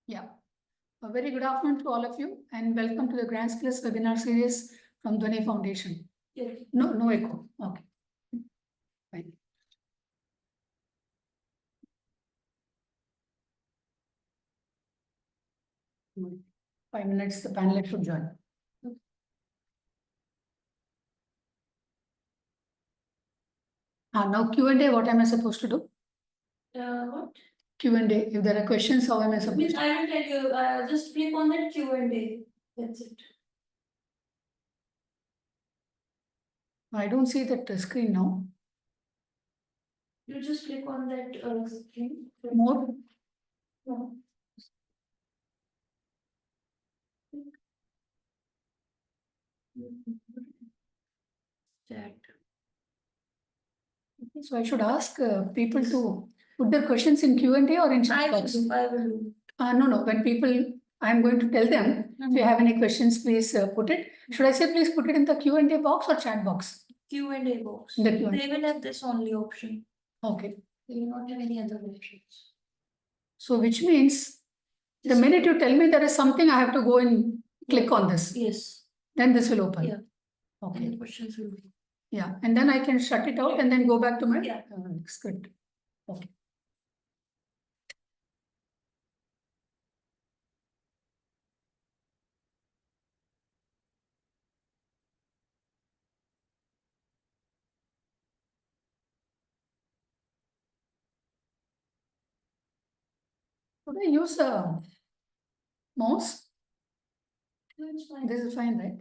Yeah. A very good afternoon to all of you and welcome to the Grants Plus webinar series from Dhwani Foundation. Yes. No echo. Okay. Fine. Good. 5 minutes, the panelist should join. Now Q&A, what am I supposed to do? What? Q&A, if there are questions, how am I supposed to? I will tell you, just click on that Q&A. That's it. I don't see that screen now. You just click on that screen. More? No. Chat. So I should ask people to put their questions in Q&A or in chat box? I will. No. When people, I'm going to tell them, if you have any questions, please put it. Should I say please put it in the Q&A box or chat box? Q&A box. In the Q&A. They will have this only option. Okay. They will not have any other options. So which means the minute you tell me there is something, I have to go and click on this. Yes. Then this will open. Yeah. Okay. Any questions will be. Yeah. And then I can shut it out and then go back to my Yeah. script. Okay. Should I use a mouse? That's fine. This is fine, right?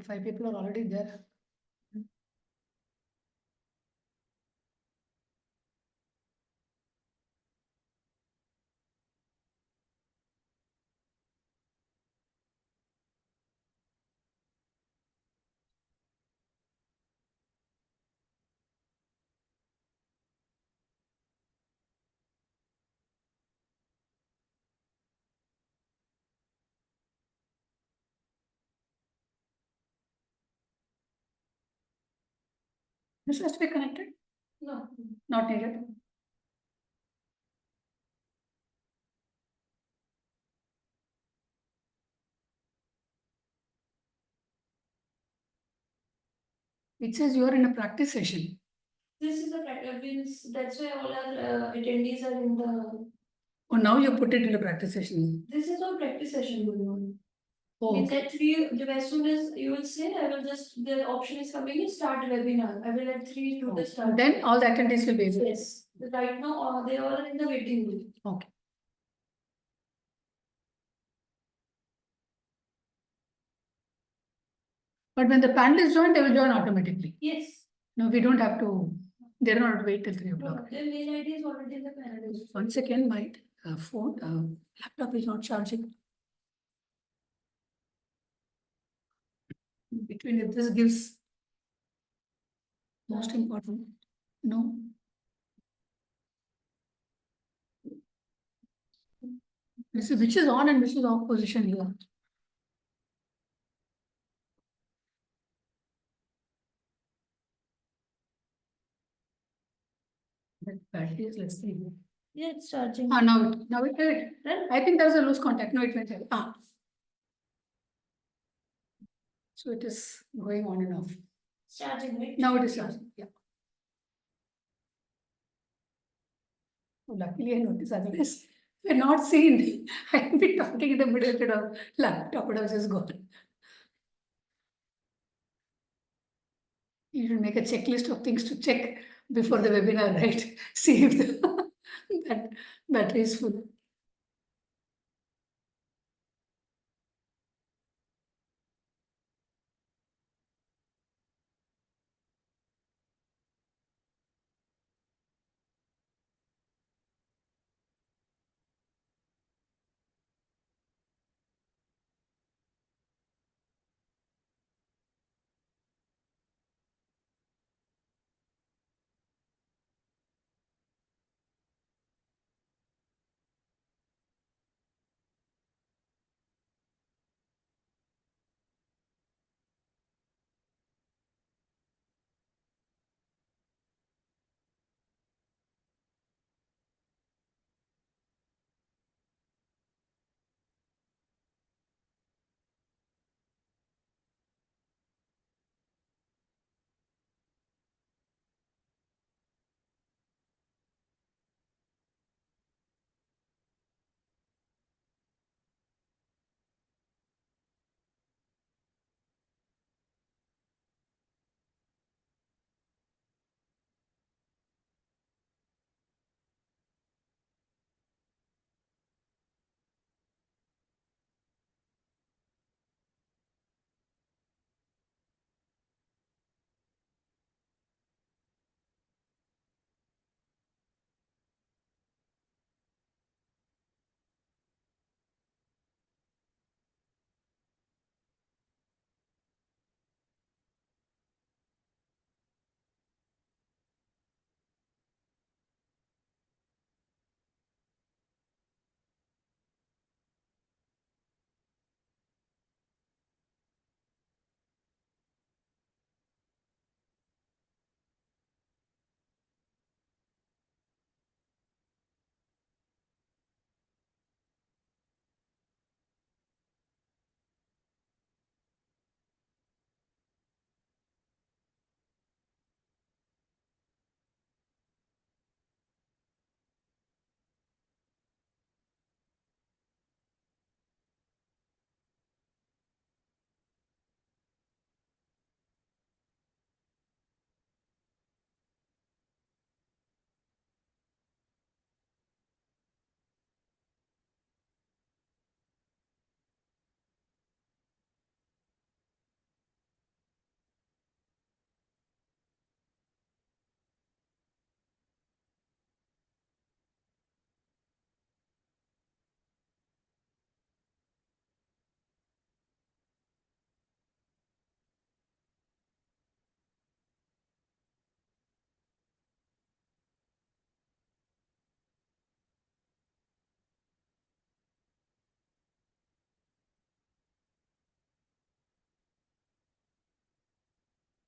Five people are already there. This has to be connected? No. Not needed. It says you are in a practice session. This is a practice. That's why all our attendees are in the. Oh, now you put it in a practice session. This is our practice session going on. Oh, In that three, as soon as you will say, I will just, the option is coming in start webinar. I will at 3 do the start. Then all the attendees will be able. Yes. Right now, they all are in the waiting room. Okay. But when the panelists join, they will join automatically. Yes. No, we don't have to. They don't have to wait till 3 No, o'clock. their mail ID is already in the panel. One second, my laptop is not charging. Between if this gives most important. No. This is which is on and which is off position here. That battery is less than. Yeah, it's charging. Now it did. I think there's a loose contact. No, it went here. So it is going on and off. It's charging, right? Now it is charging. Yeah. Oh, luckily I noticed, otherwise we're not seen. I've been talking in the middle of the laptop, but I was just gone. You should make a checklist of things to check before the webinar, right? See if the that battery is full.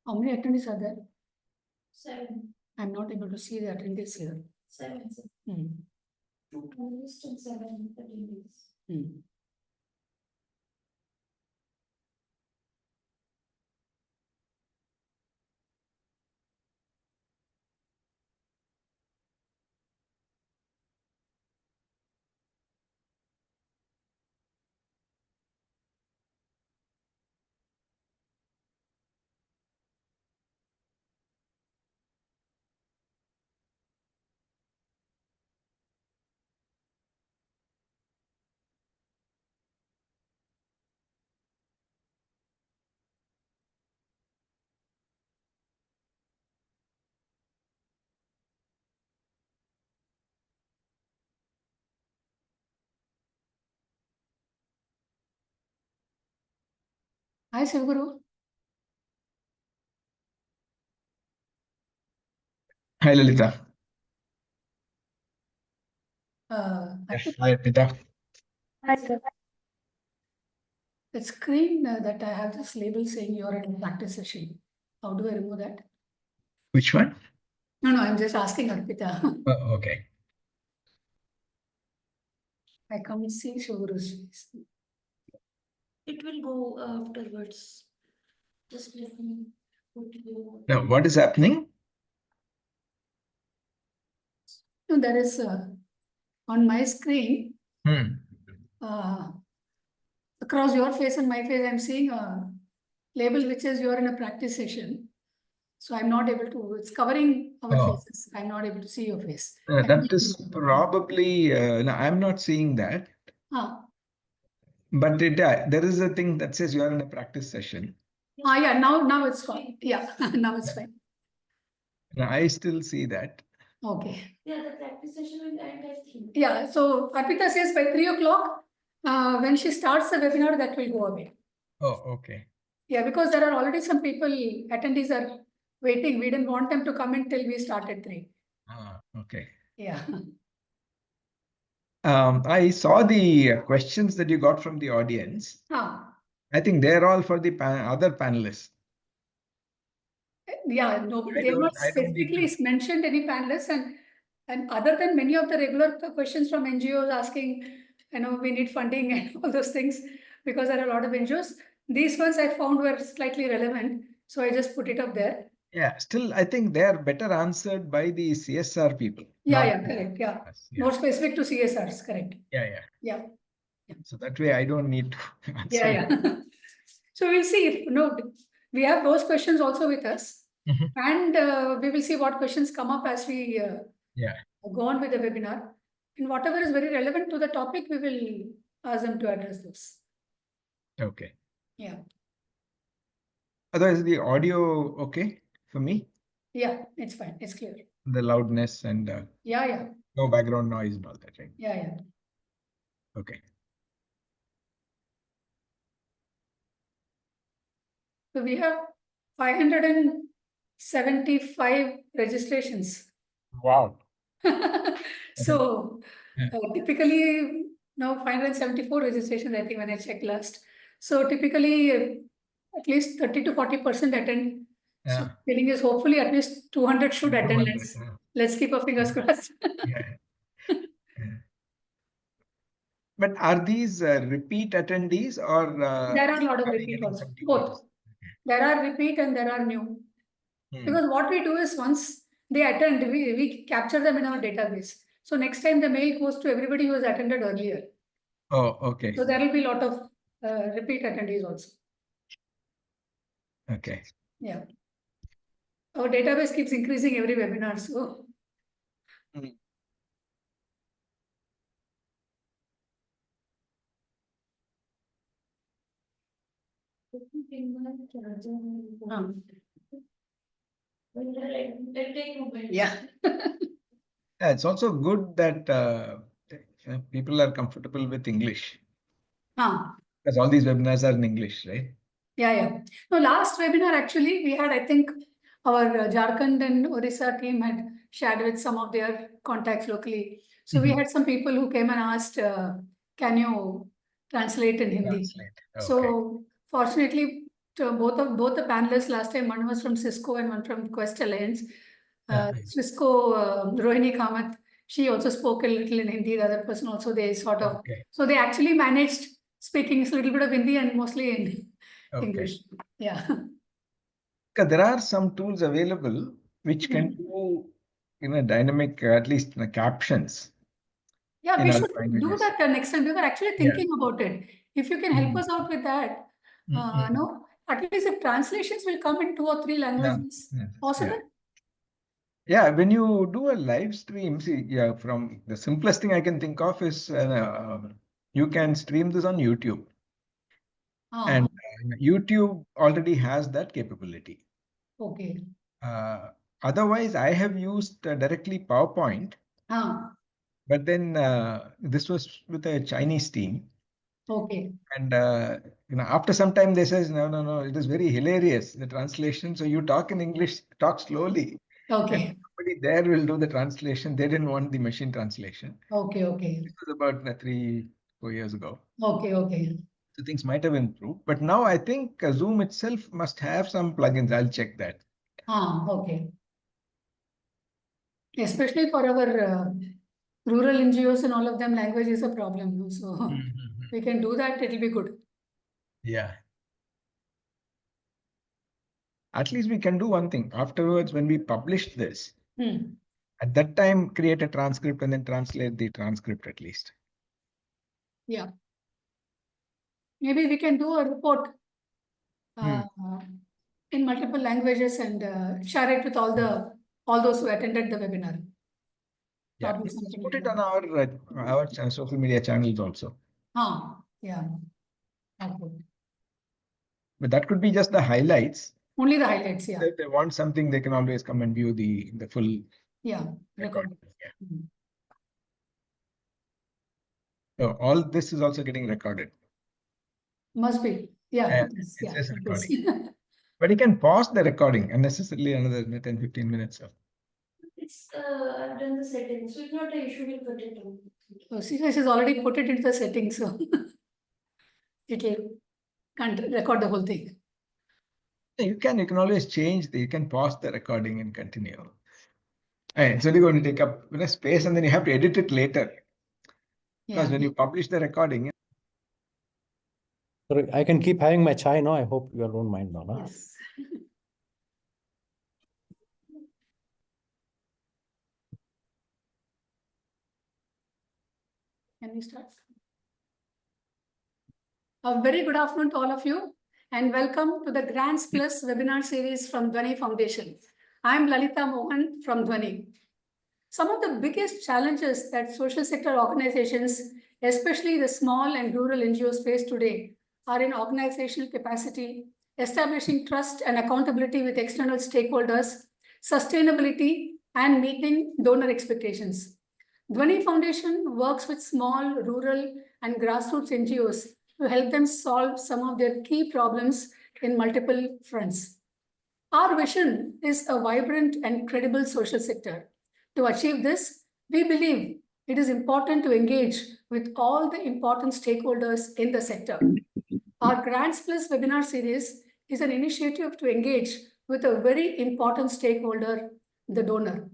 How many attendees are there? 7. I'm not able to see the attendees here. 7, sir. Hmm. 2 panelists and 7 attendees. Hmm. Hi, Shivguru. Hi, Lalita. Arpita, Hi, Pita. Hi, sir. the screen that I have this label saying you're in a practice session. How do I remove that? Which one? No, I'm just asking Arpita. Oh, okay. I can't see Shivguru's face. It will go afterwards. Just let me put you. Now, what is happening? No, there is on my screen, Hmm. across your face and my face, I'm seeing a label which says you're in a practice session. So I'm not able to, it's covering our Oh. faces. I'm not able to see your face. That is probably, no, I'm not seeing that. Ah. But there is a thing that says you are in a practice session. Yeah, now it's fine. Yeah, now it's fine. Now, I still see that. Okay. Yeah, the practice session will end at 3. Yeah, so Arpita says by 3 o'clock, when she starts the webinar, that will go away. Oh, okay. Yeah, because there are already some people, attendees are waiting. We didn't want them to come in till we started 3. Ah, okay. Yeah. I saw the questions that you got from the audience. Ah. I think they're all for the other panelists. Yeah, no, but they have not I don't need specifically mentioned any panelists, and other than many of the regular questions from NGOs asking, we need funding and all those things, because there are a lot of NGOs. These ones I found were slightly relevant, so I just put it up there. Yeah, still, I think they are better answered by the CSR people. Yeah, correct. Yeah. Yeah. More specific to CSRs, correct. Yeah. So that way I don't need to answer. Yeah. So we'll see if, we have those questions also with us. Mhm. And we will see what questions come up as we Yeah. go on with the webinar. And whatever is very relevant to the topic, we will ask them to address this. Okay. Yeah. Otherwise, the audio okay for me? Yeah, it's fine. It's clear. The loudness and Yeah. no background noise and all that, right? Yeah. Okay. So we have 575 registrations. Wow. So Yeah. typically now 574 registrations, I think, when I checked last. So typically at least 30 to 40% attend. So Yeah. feeling is hopefully at least 200 should attend. 200, yeah. Let's keep our fingers crossed. Yeah. But are these repeat attendees or There are a lot of are we repeat getting also. some new Both. ones? There are repeat and there are new. Hmm. Because what we do is once they attend, we capture them in our database. So next time the mail goes to everybody who has attended earlier. Oh, okay. So there will be a lot of repeat attendees also. Okay. Yeah. Our database keeps increasing every webinar. So Hmm. yeah. Yeah, it's also good that people are comfortable with English because all these webinars are in English, right? Yeah. No, last webinar actually we had, I think, our Jharkhand and Orissa team had shared with some of their contacts locally. So we had some people who came and asked, can you translate in Hindi? Translate. Okay. So fortunately, both the panelists last time. One was from Cisco and one from Quest Alliance. Cisco, Rohini Kamath, she also spoke a little in Hindi. The other person also, they sort of, so they actually managed speaking a little bit of Hindi and mostly in English. Yeah. Because there are some tools available which can do, dynamic, at least captions. Yeah, in we other should do languages. that next time. We were actually thinking about it. If you can help us out with that, no, at least if translations will come in 2 or 3 languages, possible? Yeah, when you do a live stream, see, from the simplest thing I can think of is you can stream this on YouTube. And YouTube already has that capability. Okay. Otherwise, I have used directly PowerPoint. But then this was with a Chinese team. Okay. And after some time they says, no, it is very hilarious, the translation. So you talk in English, talk slowly. Okay. And somebody there will do the translation. They didn't want the machine translation. Okay. This was about 3-4 years ago. Okay. So things might have improved. But now I think Zoom itself must have some plugins. I'll check that. Okay. Especially for our rural NGOs and all of them, language is a problem. So we can do that, it'll be good. Yeah. At least we can do one thing. Afterwards, when we publish this, at that time, create a transcript and then translate the transcript at least. Yeah. Maybe we can do a report in multiple languages and share it with all those who attended the webinar. Yeah, let's put it on our social media channels also. Yeah. Okay. But that could be just the highlights. Only the highlights, yeah. If they want something, they can always come and view the full recording. So all this is also getting recorded. Must be. Yeah. It's just recording. But you can pause the recording unnecessarily another 10-15 minutes. I've done the settings, so it's not an issue. We'll put it on. CSR has already put it into the settings, so can't record the whole thing. You can always change. You can pause the recording and continue. And it's only going to take up space, and then you have to edit it later. Because when you publish the recording. Sorry, I can keep having my chai now. I hope you all don't mind now. No? Yes. Can we start? A very good afternoon to all of you, and welcome to the Grants Plus webinar series from Dhwani Foundation. I'm Lalita Mohan from Dhwani. Some of the biggest challenges that social sector organizations, especially the small and rural NGOs, face today are in organizational capacity, establishing trust and accountability with external stakeholders, sustainability, and meeting donor expectations. Dhwani Foundation works with small, rural, and grassroots NGOs to help them solve some of their key problems in multiple fronts. Our vision is a vibrant and credible social sector. To achieve this, we believe it is important to engage with all the important stakeholders in the sector. Our Grants Plus webinar series is an initiative to engage with a very important stakeholder, the donor.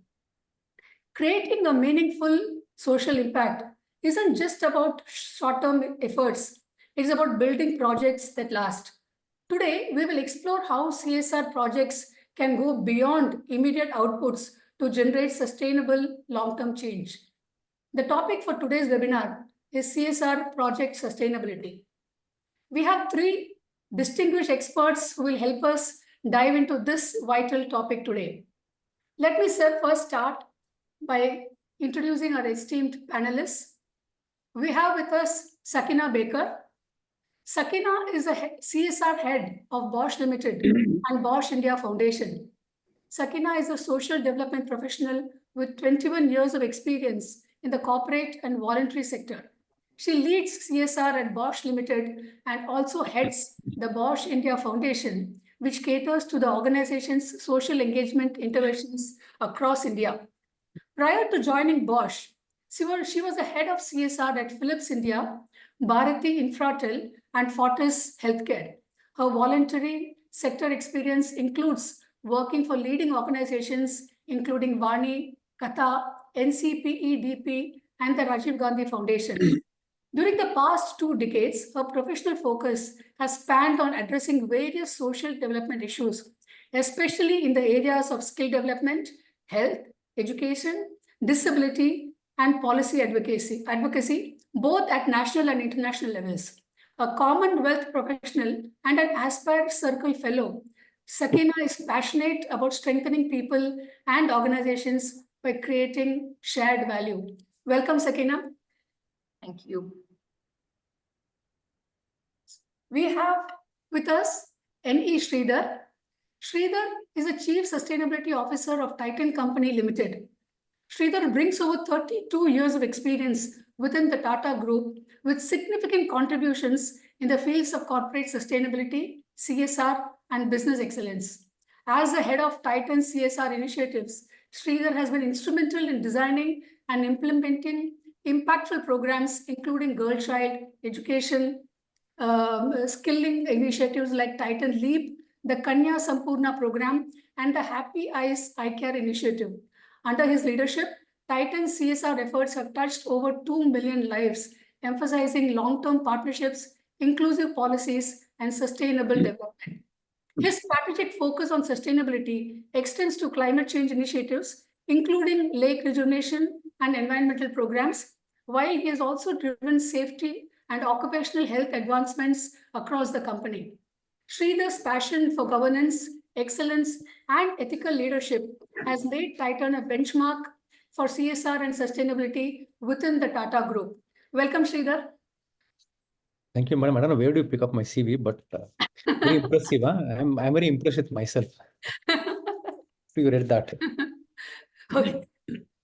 Creating a meaningful social impact isn't just about short-term efforts. It's about building projects that last. Today, we will explore how CSR projects can go beyond immediate outputs to generate sustainable long-term change. The topic for today's webinar is CSR project sustainability. We have 3 distinguished experts who will help us dive into this vital topic today. Let me first start by introducing our esteemed panelists. We have with us Sakina Baker. Sakina is a CSR head of Bosch Limited and Bosch India Foundation. Sakina is a social development professional with 21 years of experience in the corporate and voluntary sector. She leads CSR at Bosch Limited and also heads the Bosch India Foundation, which caters to the organization's social engagement interventions across India. Prior to joining Bosch, she was the head of CSR at Philips India, Bharati Infratel, and Fortis Healthcare. Her voluntary sector experience includes working for leading organizations including Vani, Katha, NCPEDP, and the Rajiv Gandhi Foundation. During the past 2 decades, her professional focus has spanned on addressing various social development issues, especially in the areas of skill development, health, education, disability, and policy advocacy, both at national and international levels. A Commonwealth professional and an Aspire Circle fellow, Sakina is passionate about strengthening people and organizations by creating shared value. Welcome, Sakina. Thank you. We have with us N.E. Sridhar. Sridhar is the Chief Sustainability Officer of Titan Company Limited. Sridhar brings over 32 years of experience within the Tata Group with significant contributions in the fields of corporate sustainability, CSR, and business excellence. As the head of Titan CSR initiatives, Sridhar has been instrumental in designing and implementing impactful programs including girl child education, skilling initiatives like Titan Leap, the Kanya Sampurna program, and the Happy Eyes Eye Care initiative. Under his leadership, Titan CSR efforts have touched over 2 million lives, emphasizing long-term partnerships, inclusive policies, and sustainable development. His strategic focus on sustainability extends to climate change initiatives, including lake rejuvenation and environmental programs, while he has also driven safety and occupational health advancements across the company. Sridhar's passion for governance, excellence, and ethical leadership has made Titan a benchmark for CSR and sustainability within the Tata Group. Welcome, Sridhar. Thank you, madam. I don't know where do you pick up my CV, but very impressive. Huh? I'm very impressed with myself. You read that. Okay.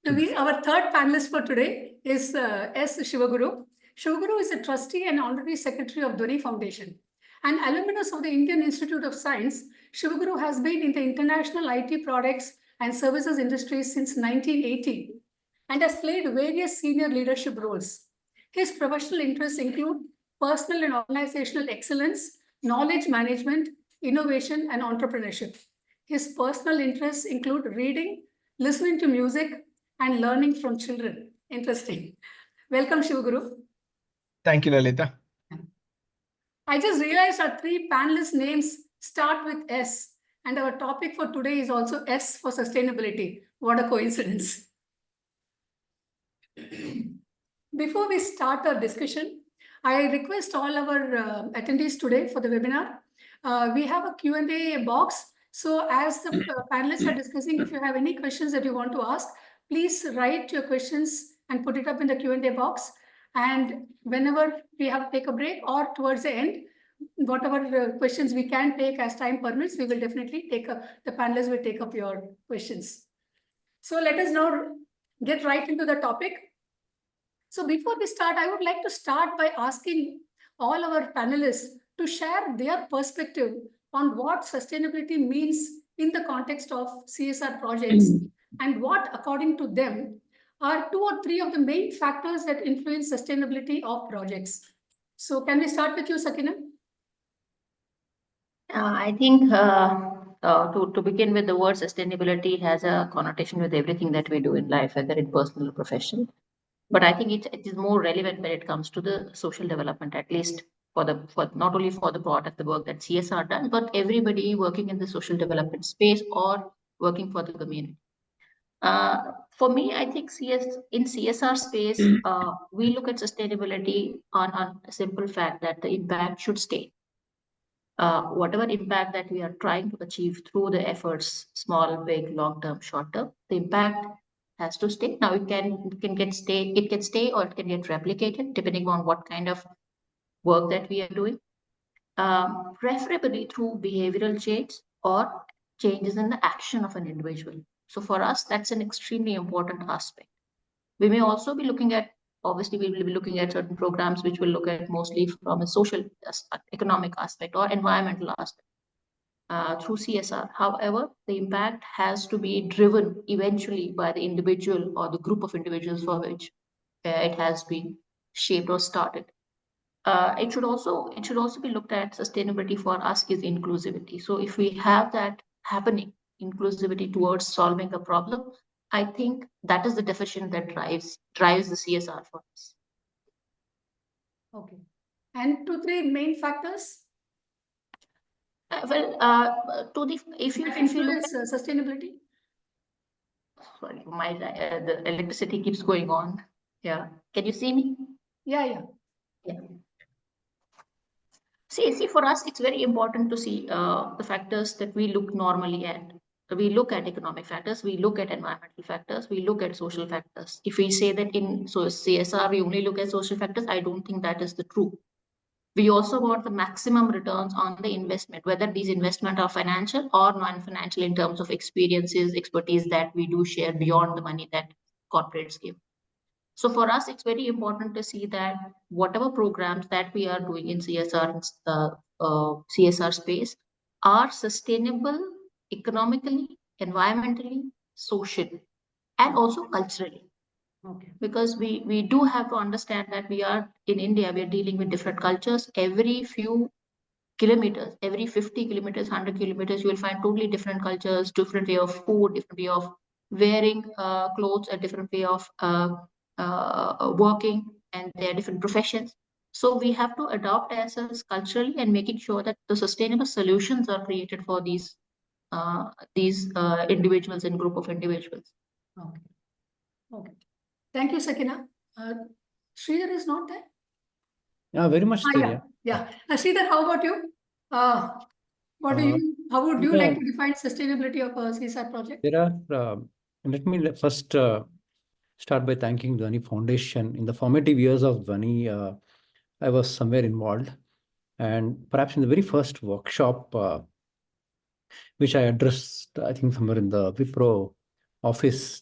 So our third panelist for today is S. Shivaguru. Shivaguru is a trustee and honorary secretary of Dhoni Foundation. An alumnus of the Indian Institute of Science, Shivaguru has been in the international IT products and services industry since 1980 and has played various senior leadership roles. His professional interests include personal and organizational excellence, knowledge management, innovation, and entrepreneurship. His personal interests include reading, listening to music, and learning from children. Interesting. Welcome, Shivaguru. Thank you, Lalita. I just realized our 3 panelist names start with S, and our topic for today is also S for sustainability. What a coincidence. Before we start our discussion, I request all our attendees today for the webinar. We have a Q&A box. So as the panelists are discussing, if you have any questions that you want to ask, please write your questions and put it up in the Q&A box. And whenever we have to take a break or towards the end, whatever questions we can take as time permits, we will definitely the panelists will take up your questions. So let us now get right into the topic. So before we start, I would like to start by asking all our panelists to share their perspective on what sustainability means in the context of CSR projects and what, according to them, are 2 or 3 of the main factors that influence sustainability of projects. So can we start with you, Sakina? I think to begin with, the word sustainability has a connotation with everything that we do in life, whether in personal or professional. But I think it is more relevant when it comes to the social development, at least for not only for the part of the work that CSR does, but everybody working in the social development space or working for the community. For me, I think in CSR space, we look at sustainability on a simple fact that the impact should stay. Whatever impact that we are trying to achieve through the efforts, small, big, long term, short term, the impact has to stay. Now it can stay or it can get replicated depending on what kind of work that we are doing. Preferably through behavioral change or changes in the action of an individual. So for us, that's an extremely important aspect. We may also be looking at, obviously, we will be looking at certain programs which will look at mostly from a social, economic aspect or environmental aspect through CSR. However, the impact has to be driven eventually by the individual or the group of individuals for which it has been shaped or started. it should also be looked at. Sustainability for us is inclusivity. So if we have that happening, inclusivity towards solving a problem, I think that is the definition that drives the CSR for us. Okay. And 2-3 main factors If you that look influence at, sustainability. sorry, the electricity keeps going on. Yeah, can you see me? Yeah. Yeah. See, for us, it's very important to see the factors that we look normally at. We look at economic factors, we look at environmental factors, we look at social factors. If we say that in CSR, we only look at social factors, I don't think that is the truth. We also want the maximum returns on the investment, whether these investments are financial or non-financial in terms of experiences, expertise that we do share beyond the money that corporates give. So for us, it's very important to see that whatever programs that we are doing in CSR space are sustainable economically, environmentally, socially, and also culturally. Okay. Because we do have to understand that we are in India, we are dealing with different cultures. Every few kilometers, every 50 kilometers, 100 kilometers, you will find totally different cultures, different way of food, different way of wearing clothes, a different way of working, and there are different professions. So we have to adopt ourselves culturally and making sure that the sustainable solutions are created for these individuals and group of individuals. Okay. Thank you, Sakina. Sridhar is not there? Yeah, very much there. Yeah. Sridhar, how about you? How would you like to define sustainability of a CSR project? There are, let me first start by thanking Dhwani Foundation. In the formative years of Dhwani, I was somewhere involved, and perhaps in the very first workshop, which I addressed, I think somewhere in the Wipro office,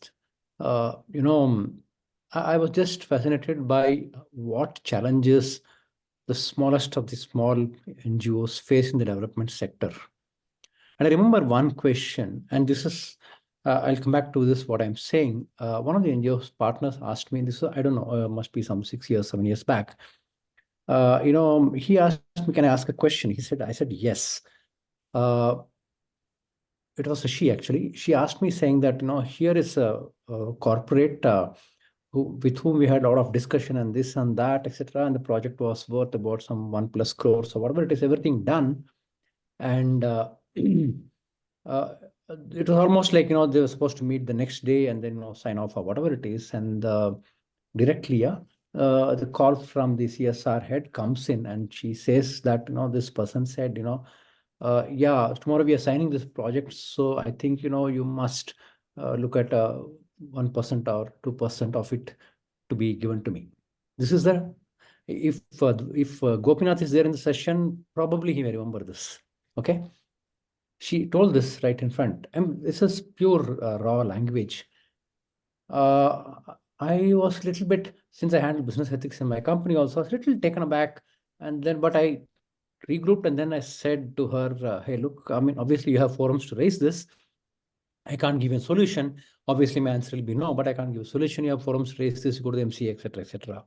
I was just fascinated by what challenges the smallest of the small NGOs face in the development sector. And I remember one question, and this is, I'll come back to this, what I'm saying. One of the NGO's partners asked me, this, I don't know, must be some 6 years, 7 years back. He asked me, can I ask a question? I said, yes. It was a she, actually. She asked me saying that, here is a corporate with whom we had a lot of discussion and this and that, etc. And the project was worth about some 1+ crores or whatever it is, everything done. And it was almost like, they were supposed to meet the next day and then sign off or whatever it is. And directly, the call from the CSR head comes in and she says that, this person said, yeah, tomorrow we are signing this project. So I think, you must look at 1% or 2% of it to be given to me. This is if Gopinath is there in the session, probably he may remember this. Okay. She told this right in front. And this is pure raw language. I was a little bit, since I handle business ethics in my company also, I was a little taken aback. And then, but I regrouped and then I said to her, hey, look, I mean, obviously you have forums to raise this. I can't give you a solution. Obviously, my answer will be no, but I can't give a solution. You have forums to raise this, go to the MCA, etc., etc.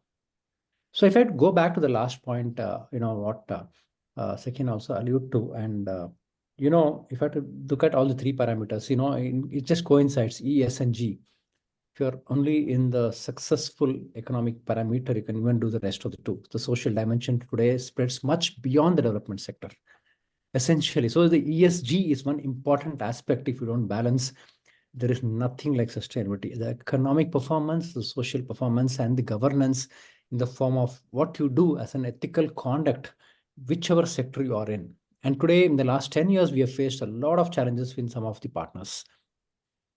So if I go back to the last point, what Sakin also alluded to, and if I had to look at all the 3 parameters, it just coincides, E, S, and G. If you're only in the successful economic parameter, you can even do the rest of the 2. The social dimension today spreads much beyond the development sector, essentially. So the ESG is one important aspect. If you don't balance, there is nothing like sustainability. The economic performance, the social performance, and the governance in the form of what you do as an ethical conduct, whichever sector you are in. And today, in the last 10 years, we have faced a lot of challenges with some of the partners.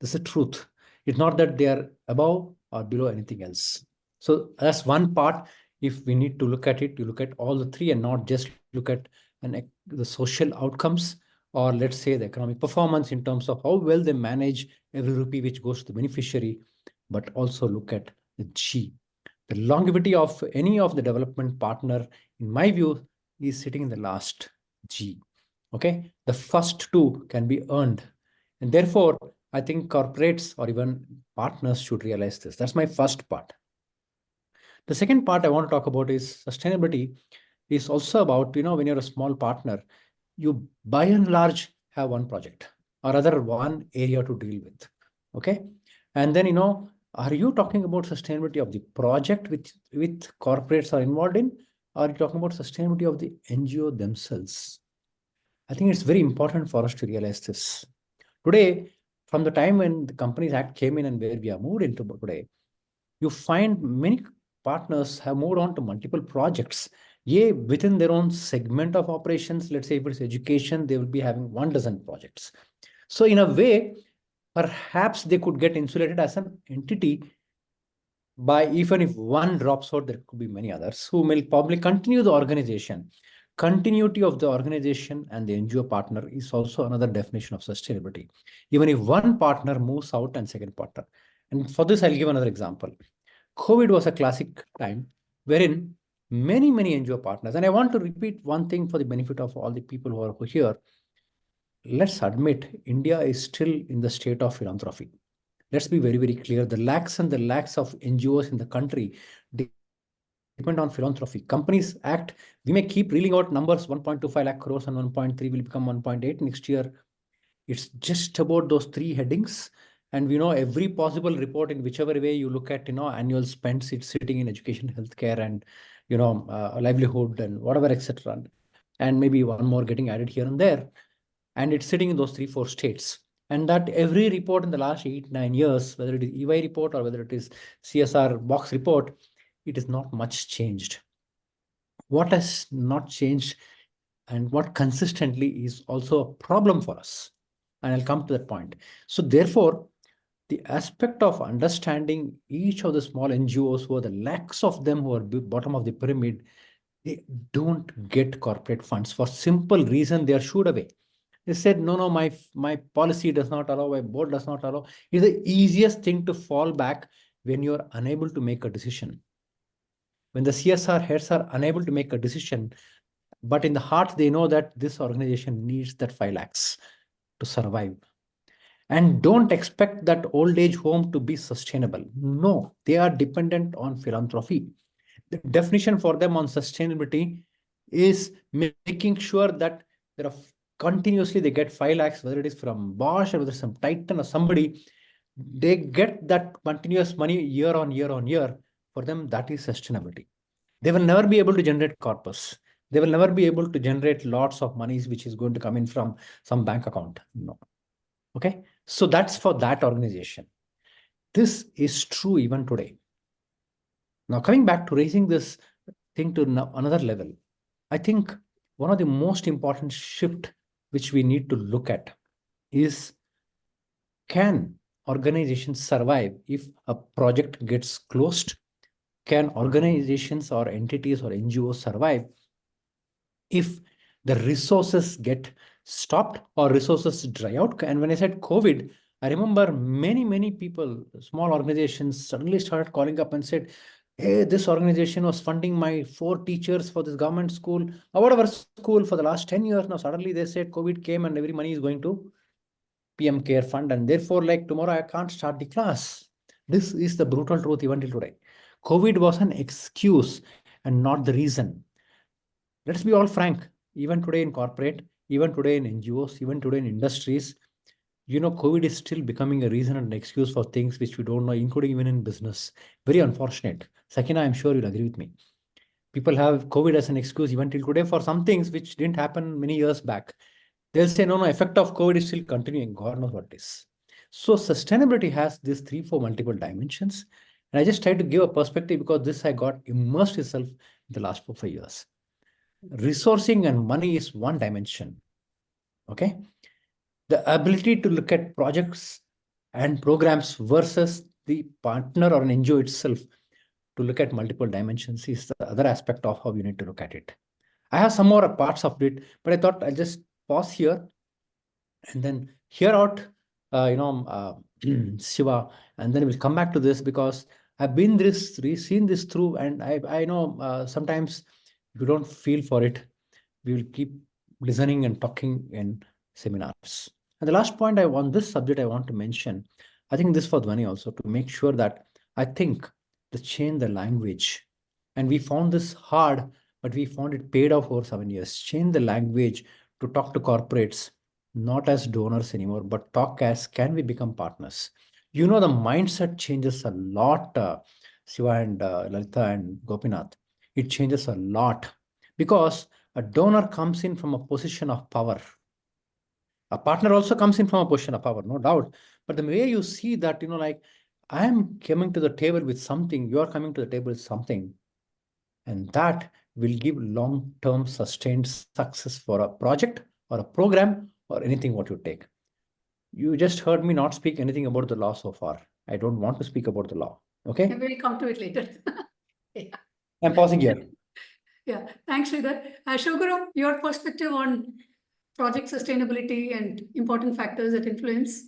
This is the truth. It's not that they are above or below anything else. So that's one part. If we need to look at it, you look at all the 3 and not just look at the social outcomes, or let's say the economic performance in terms of how well they manage every rupee which goes to the beneficiary, but also look at the G. The longevity of any of the development partner, in my view, is sitting in the last G. Okay, the first 2 can be earned, and therefore I think corporates or even partners should realize this. That's my first part. The second part I want to talk about is sustainability is also about, when you're a small partner, you by and large have one project or rather one area to deal with. Okay. And then, are you talking about sustainability of the project with corporates are involved in, or are you talking about sustainability of the NGO themselves? I think it's very important for us to realize this. Today, from the time when the Companies Act came in and where we are moved into today, you find many partners have moved on to multiple projects. Yeah, within their own segment of operations, let's say if it's education, they will be having 12 projects. So in a way, perhaps they could get insulated as an entity by even if one drops out, there could be many others who will probably continue the organization. Continuity of the organization and the NGO partner is also another definition of sustainability. Even if one partner moves out and second partner. And for this, I'll give another example. COVID was a classic time wherein many NGO partners, and I want to repeat one thing for the benefit of all the people who are here. Let's admit, India is still in the state of philanthropy. Let's be very clear. The lakhs and the lakhs of NGOs in the country depend on philanthropy. Companies Act, we may keep reeling out numbers, 1.25 lakh crores and 1.3 will become 1.8 next year. It's just about those three headings. And we know every possible report in whichever way you look at, annual spends, it's sitting in education, healthcare, and, livelihood and whatever, etc. And maybe one more getting added here and there. And it's sitting in those 3-4 states. And that every report in the last 8-9 years, whether it is EY report or whether it is CSR box report, it is not much changed. What has not changed and what consistently is also a problem for us. And I'll come to that point. So therefore, the aspect of understanding each of the small NGOs, who are the lakhs of them who are bottom of the pyramid, they don't get corporate funds for simple reason they are shooed away. They said, no, my policy does not allow, my board does not allow. It's the easiest thing to fall back when you're unable to make a decision. When the CSR heads are unable to make a decision, but in the heart, they know that this organization needs that 5 lakhs to survive. And don't expect that old age home to be sustainable. No, they are dependent on philanthropy. The definition for them on sustainability is making sure that there are continuously they get 5 lakhs, whether it is from Bosch or whether it's some Titan or somebody, they get that continuous money year on year. For them, that is sustainability. They will never be able to generate corpus. They will never be able to generate lots of monies which is going to come in from some bank account. No. Okay. So that's for that organization. This is true even today. Now, coming back to raising this thing to another level, I think one of the most important shift which we need to look at is, can organizations survive if a project gets closed? Can organizations or entities or NGOs survive if the resources get stopped or resources dry out? And when I said COVID, I remember many people, small organizations suddenly started calling up and said, hey, this organization was funding my 4 teachers for this government school or whatever school for the last 10 years. Now suddenly they said COVID came and every money is going to PM Care Fund, and therefore, like tomorrow, I can't start the class. This is the brutal truth even till today. COVID was an excuse and not the reason. Let's be all frank, even today in corporate, even today in NGOs, even today in industries, COVID is still becoming a reason and an excuse for things which we don't know, including even in business. Very unfortunate. Sakina, I'm sure you'll agree with me. People have COVID as an excuse even till today for some things which didn't happen many years back. They'll say, no, effect of COVID is still continuing. God knows what it is. So sustainability has these 3-4 multiple dimensions. And I just try to give a perspective because this I got immersed itself in the last 4-5 years. Resourcing and money is one dimension. Okay. The ability to look at projects and programs versus the partner or an NGO itself to look at multiple dimensions is the other aspect of how you need to look at it. I have some more parts of it, but I thought I'll just pause here and then hear out, Shiva, and then we'll come back to this because I've seen this through, and I know sometimes if you don't feel for it, we will keep listening and talking in seminars. And the last point on this subject I want to mention, I think this for Dhwani also, to make sure that I think to change the language. And we found this hard but we found it paid off over 7 years. Change the language to talk to corporates, not as donors anymore, but talk as, can we become partners? The mindset changes a lot, Shiva and Lalita and Gopinath. It changes a lot because a donor comes in from a position of power. A partner also comes in from a position of power, no doubt. But the way you see that, like, I am coming to the table with something, you are coming to the table with something, and that will give long-term sustained success for a project or a program or anything what you take. You just heard me not speak anything about the law so far. I don't want to speak about the law. Okay? And we'll come to it later. Yeah. I'm pausing here. Yeah, thanks, Sridhar. Shoguru, your perspective on project sustainability and important factors that influence.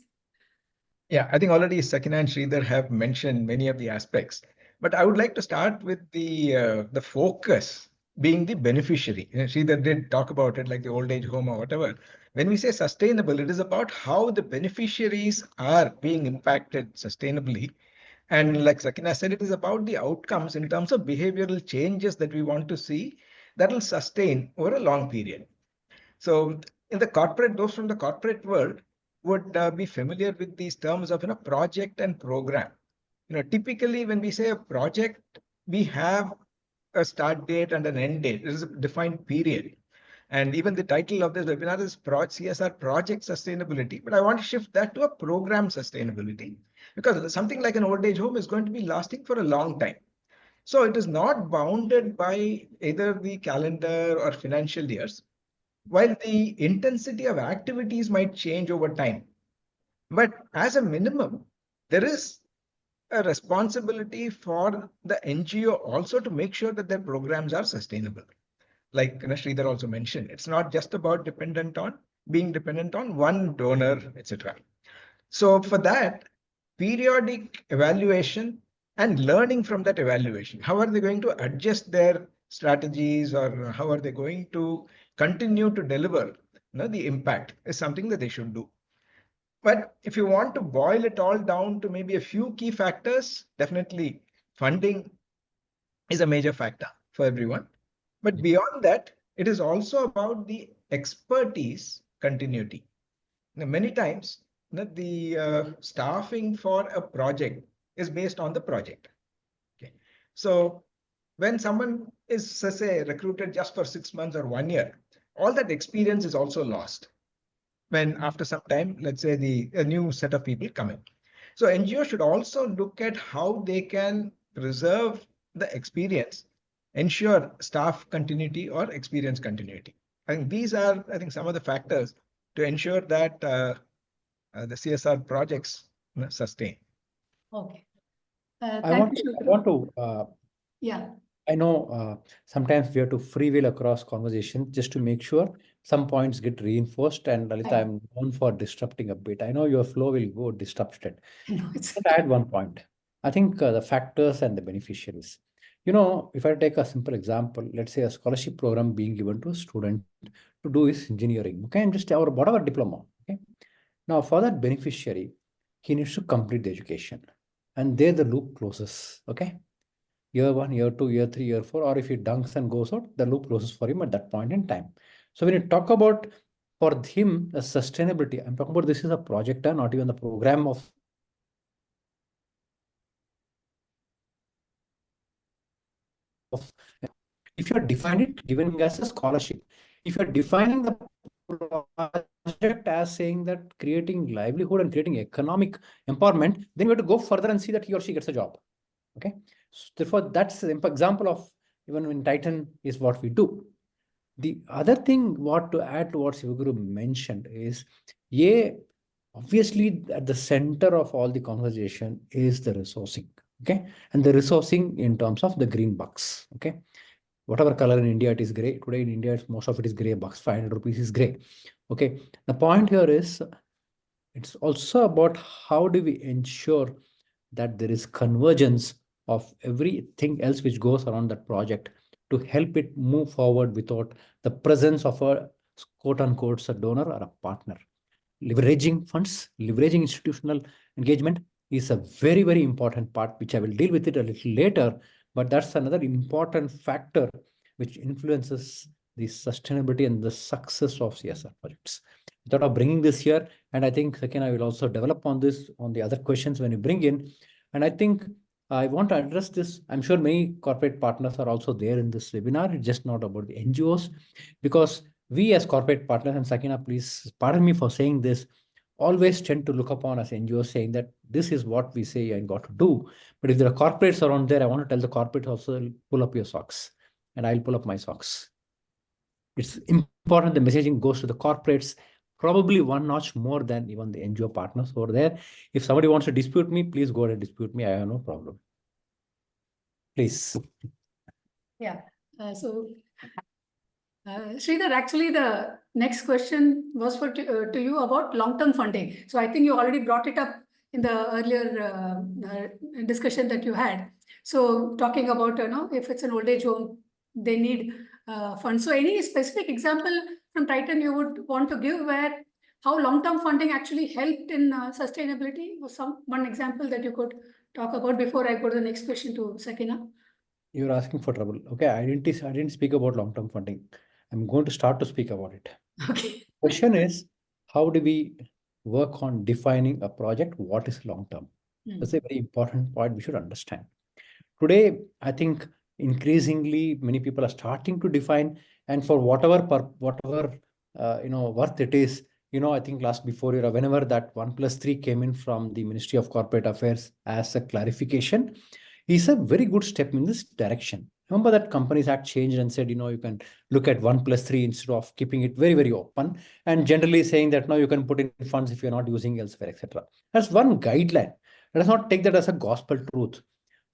Yeah, I think already Sakina and Sridhar have mentioned many of the aspects, but I would like to start with the focus being the beneficiary. Sridhar did talk about it, like the old age home or whatever. When we say sustainable, it is about how the beneficiaries are being impacted sustainably. And like Sakina said, it is about the outcomes in terms of behavioral changes that we want to see that will sustain over a long period. So in the corporate, those from the corporate world would be familiar with these terms of project and program. Typically when we say a project, we have a start date and an end date. It is a defined period. And even the title of this webinar is CSR Project Sustainability. But I want to shift that to a program sustainability, because something like an old age home is going to be lasting for a long time. So it is not bounded by either the calendar or financial years, while the intensity of activities might change over time. But as a minimum, there is a responsibility for the NGO also to make sure that their programs are sustainable. Like Sridhar also mentioned, it's not just about being dependent on one donor, etc. So for that, periodic evaluation and learning from that evaluation, how are they going to adjust their strategies, or how are they going to continue to deliver the impact, is something that they should do. But if you want to boil it all down to maybe a few key factors, definitely funding is a major factor for everyone. But beyond that, it is also about the expertise continuity. Now, many times, the staffing for a project is based on the project. Okay. So when someone is, say, recruited just for 6 months or 1 year, all that experience is also lost when after some time, let's say a new set of people come in. So NGO should also look at how they can preserve the experience, ensure staff continuity or experience continuity. I think these are, some of the factors to ensure that the CSR projects sustain. Okay. I want to yeah. I know sometimes we have to freewheel across conversation just to make sure some points get reinforced. And Lalita, I'm known for disrupting a bit. I know your flow will go disrupted. No, it's But I add one point. I think the factors and the beneficiaries. If I take a simple example, let's say a scholarship program being given to a student to do his engineering, okay, and just our whatever diploma, okay. Now for that beneficiary, he needs to complete the education, and there the loop closes, okay. Year 1, year 2, year 3, year 4, or if he dunks and goes out, the loop closes for him at that point in time. So when you talk about for him the sustainability, I'm talking about this is a project, not even the program of. If you are defining it, giving as a scholarship, if you are defining the project as saying that creating livelihood and creating economic empowerment, then you have to go further and see that he or she gets a job. Okay. So therefore, that's an example of even in Titan is what we do. The other thing, what to add to what Sivaguru mentioned is, obviously at the center of all the conversation is the resourcing. Okay. And the resourcing in terms of the green bucks. Okay. Whatever color in India, it is gray. Today in India, most of it is gray bucks. 500 rupees is gray. Okay. The point here is, it's also about how do we ensure that there is convergence of everything else which goes around that project to help it move forward without the presence of a quote unquote a donor or a partner. Leveraging funds, leveraging institutional engagement is a very, very important part, which I will deal with it a little later. But that's another important factor which influences the sustainability and the success of CSR projects. I thought of bringing this here, and I think Sakina will also develop on this, on the other questions when you bring in. And I think I want to address this. I'm sure many corporate partners are also there in this webinar. It's just not about the NGOs, because we as corporate partners, and Sakina, please pardon me for saying this, always tend to look upon as NGOs saying that this is what we say and got to do. But if there are corporates around there, I want to tell the corporate also, pull up your socks, and I'll pull up my socks. It's important the messaging goes to the corporates, probably one notch more than even the NGO partners over there. If somebody wants to dispute me, please go ahead and dispute me. I have no problem. Please. Yeah. Sridhar, actually, the next question was to you about long-term funding. So I think you already brought it up in the earlier discussion that you had. So talking about, if it's an old age home, they need funds. So any specific example from Titan you would want to give where how long-term funding actually helped in sustainability, or one example that you could talk about before I go to the next question to Sakina? You're asking for trouble. Okay, I didn't speak about long-term funding. I'm going to start to speak about it. Okay. Question is, how do we work on defining a project? What is long-term? That's a very important point we should understand. Today, I think increasingly many people are starting to define, and for whatever worth it is. I think before year, whenever that 1+3 came in from the Ministry of Corporate Affairs as a clarification, is a very good step in this direction. Remember that Companies Act changed and said, you can look at 1+3 instead of keeping it very, very open, and generally saying that now you can put in funds if you're not using elsewhere, etc. That's one guideline. Let us not take that as a gospel truth.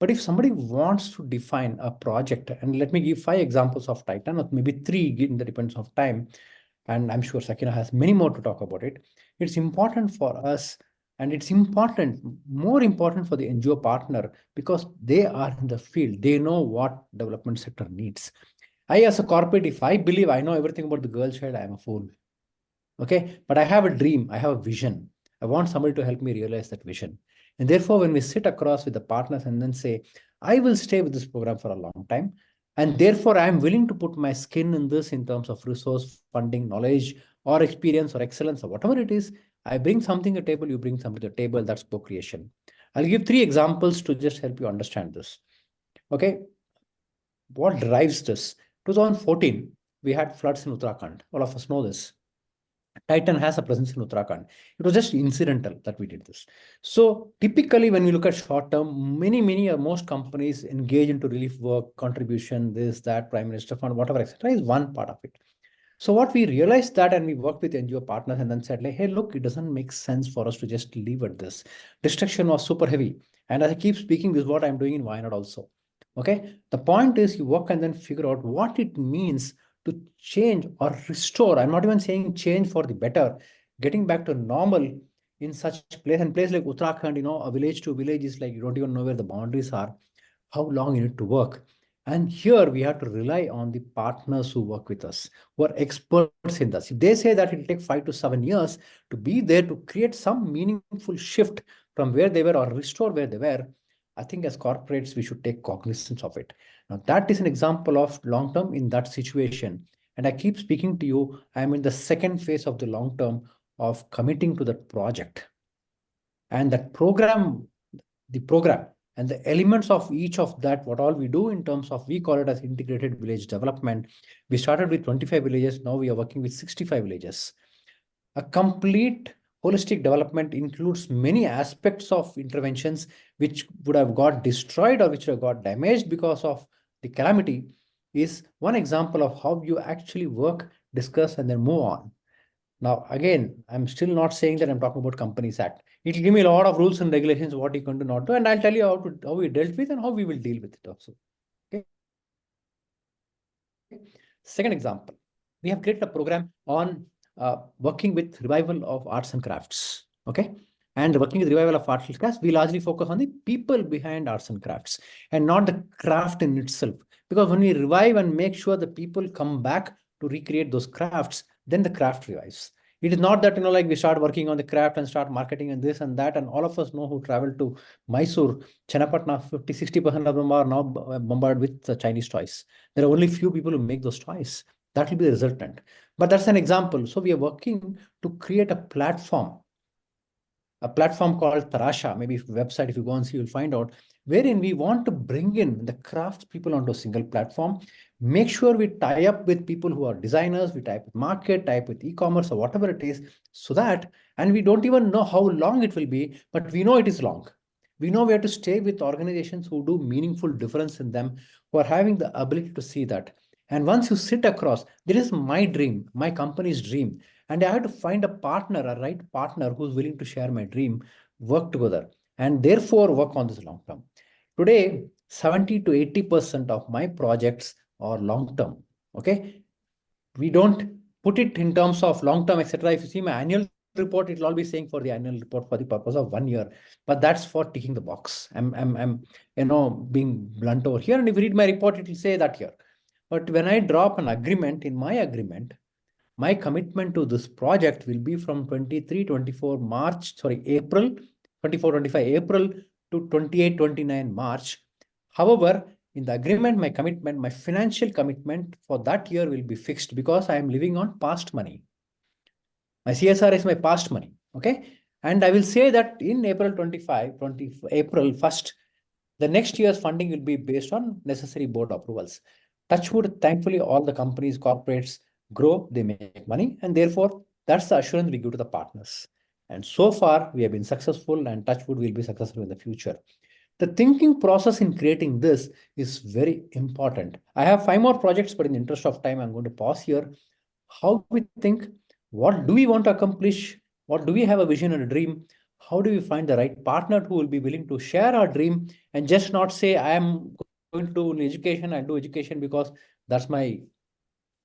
But if somebody wants to define a project, and let me give 5 examples of Titan, or maybe 3, in the depends of time, and I'm sure Sakina has many more to talk about it. It's important for us, and it's more important for the NGO partner, because they are in the field. They know what development sector needs. I, as a corporate, if I believe I know everything about the girl child, I am a fool. Okay, but I have a dream, I have a vision. I want somebody to help me realize that vision. And therefore, when we sit across with the partners and then say, I will stay with this program for a long time, and therefore I am willing to put my skin in this in terms of resource, funding, knowledge, or experience, or excellence, or whatever it is, I bring something to the table, you bring something to the table. That's co-creation. I'll give 3 examples to just help you understand this. Okay, what drives this? 2014, we had floods in Uttarakhand. All of us know this. Titan has a presence in Uttarakhand. It was just incidental that we did this. So typically, when we look at short term, many or most companies engage into relief work, contribution, this, that, Prime Minister Fund, whatever, etc., is one part of it. So what we realized that, and we worked with NGO partners and then said, like, hey, look, it doesn't make sense for us to just leave at this. Destruction was super heavy. And as I keep speaking, this is what I'm doing in Wayanad also. Okay. The point is you work and then figure out what it means to change or restore. I'm not even saying change for the better, getting back to normal in such place. And place like Uttarakhand, a village to village is like, you don't even know where the boundaries are, how long you need to work. And here we have to rely on the partners who work with us, who are experts in this. If they say that it will take 5 to 7 years to be there to create some meaningful shift from where they were or restore where they were, I think as corporates, we should take cognizance of it. Now, that is an example of long-term in that situation. And I keep speaking to you, I'm in the second phase of the long-term of committing to that project. And that program, the program, and the elements of each of that, what all we do in terms of, we call it as integrated village development. We started with 25 villages. Now we are working with 65 villages. A complete holistic development includes many aspects of interventions which would have got destroyed or which have got damaged because of the calamity, is one example of how you actually work, discuss, and then move on. Now, again, I'm still not saying that I'm talking about Companies Act. It will give me a lot of rules and regulations, what you can do, not do, and I'll tell you how we dealt with and how we will deal with it also. Okay. Second example, we have created a program on working with revival of arts and crafts. Okay. And working with revival of arts and crafts, we largely focus on the people behind arts and crafts and not the craft in itself. Because when we revive and make sure the people come back to recreate those crafts, then the craft revives. It is not that, like we start working on the craft and start marketing and this and that, and all of us know who travel to Mysore, Chennapatna, 50-60% of them are now bombarded with Chinese toys. There are only few people who make those toys. That will be the resultant. But that's an example. So we are working to create a platform called Tarasha, maybe website, if you go and see, you'll find out, wherein we want to bring in the crafts people onto a single platform, make sure we tie up with people who are designers, we tie up with market, tie up with e-commerce or whatever it is, so that, and we don't even know how long it will be, but we know it is long. We know we have to stay with organizations who do meaningful difference in them, who are having the ability to see that. And once you sit across, there is my dream, my company's dream, and I have to find a partner, a right partner who's willing to share my dream, work together, and therefore work on this long term. Today, 70 to 80% of my projects are long term. Okay. We don't put it in terms of long term, etc. If you see my annual report, it'll all be saying for the annual report for the purpose of 1 year, but that's for ticking the box. I'm being blunt over here. And if you read my report, it will say that here. But when I drop an agreement, in my agreement, my commitment to this project will be from April 24-25 April to 28-29 March. However, in the agreement, my commitment, my financial commitment for that year will be fixed because I am living on past money. My CSR is my past money. Okay. And I will say that in April 1st, the next year's funding will be based on necessary board approvals. Touchwood, thankfully, all the companies, corporates grow, they make money, and therefore that's the assurance we give to the partners. And so far, we have been successful, and Touchwood will be successful in the future. The thinking process in creating this is very important. I have 5 more projects, but in the interest of time, I'm going to pause here. How we think, what do we want to accomplish? What do we have a vision and a dream? How do we find the right partner who will be willing to share our dream and just not say, I am going to do education, I do education because that's my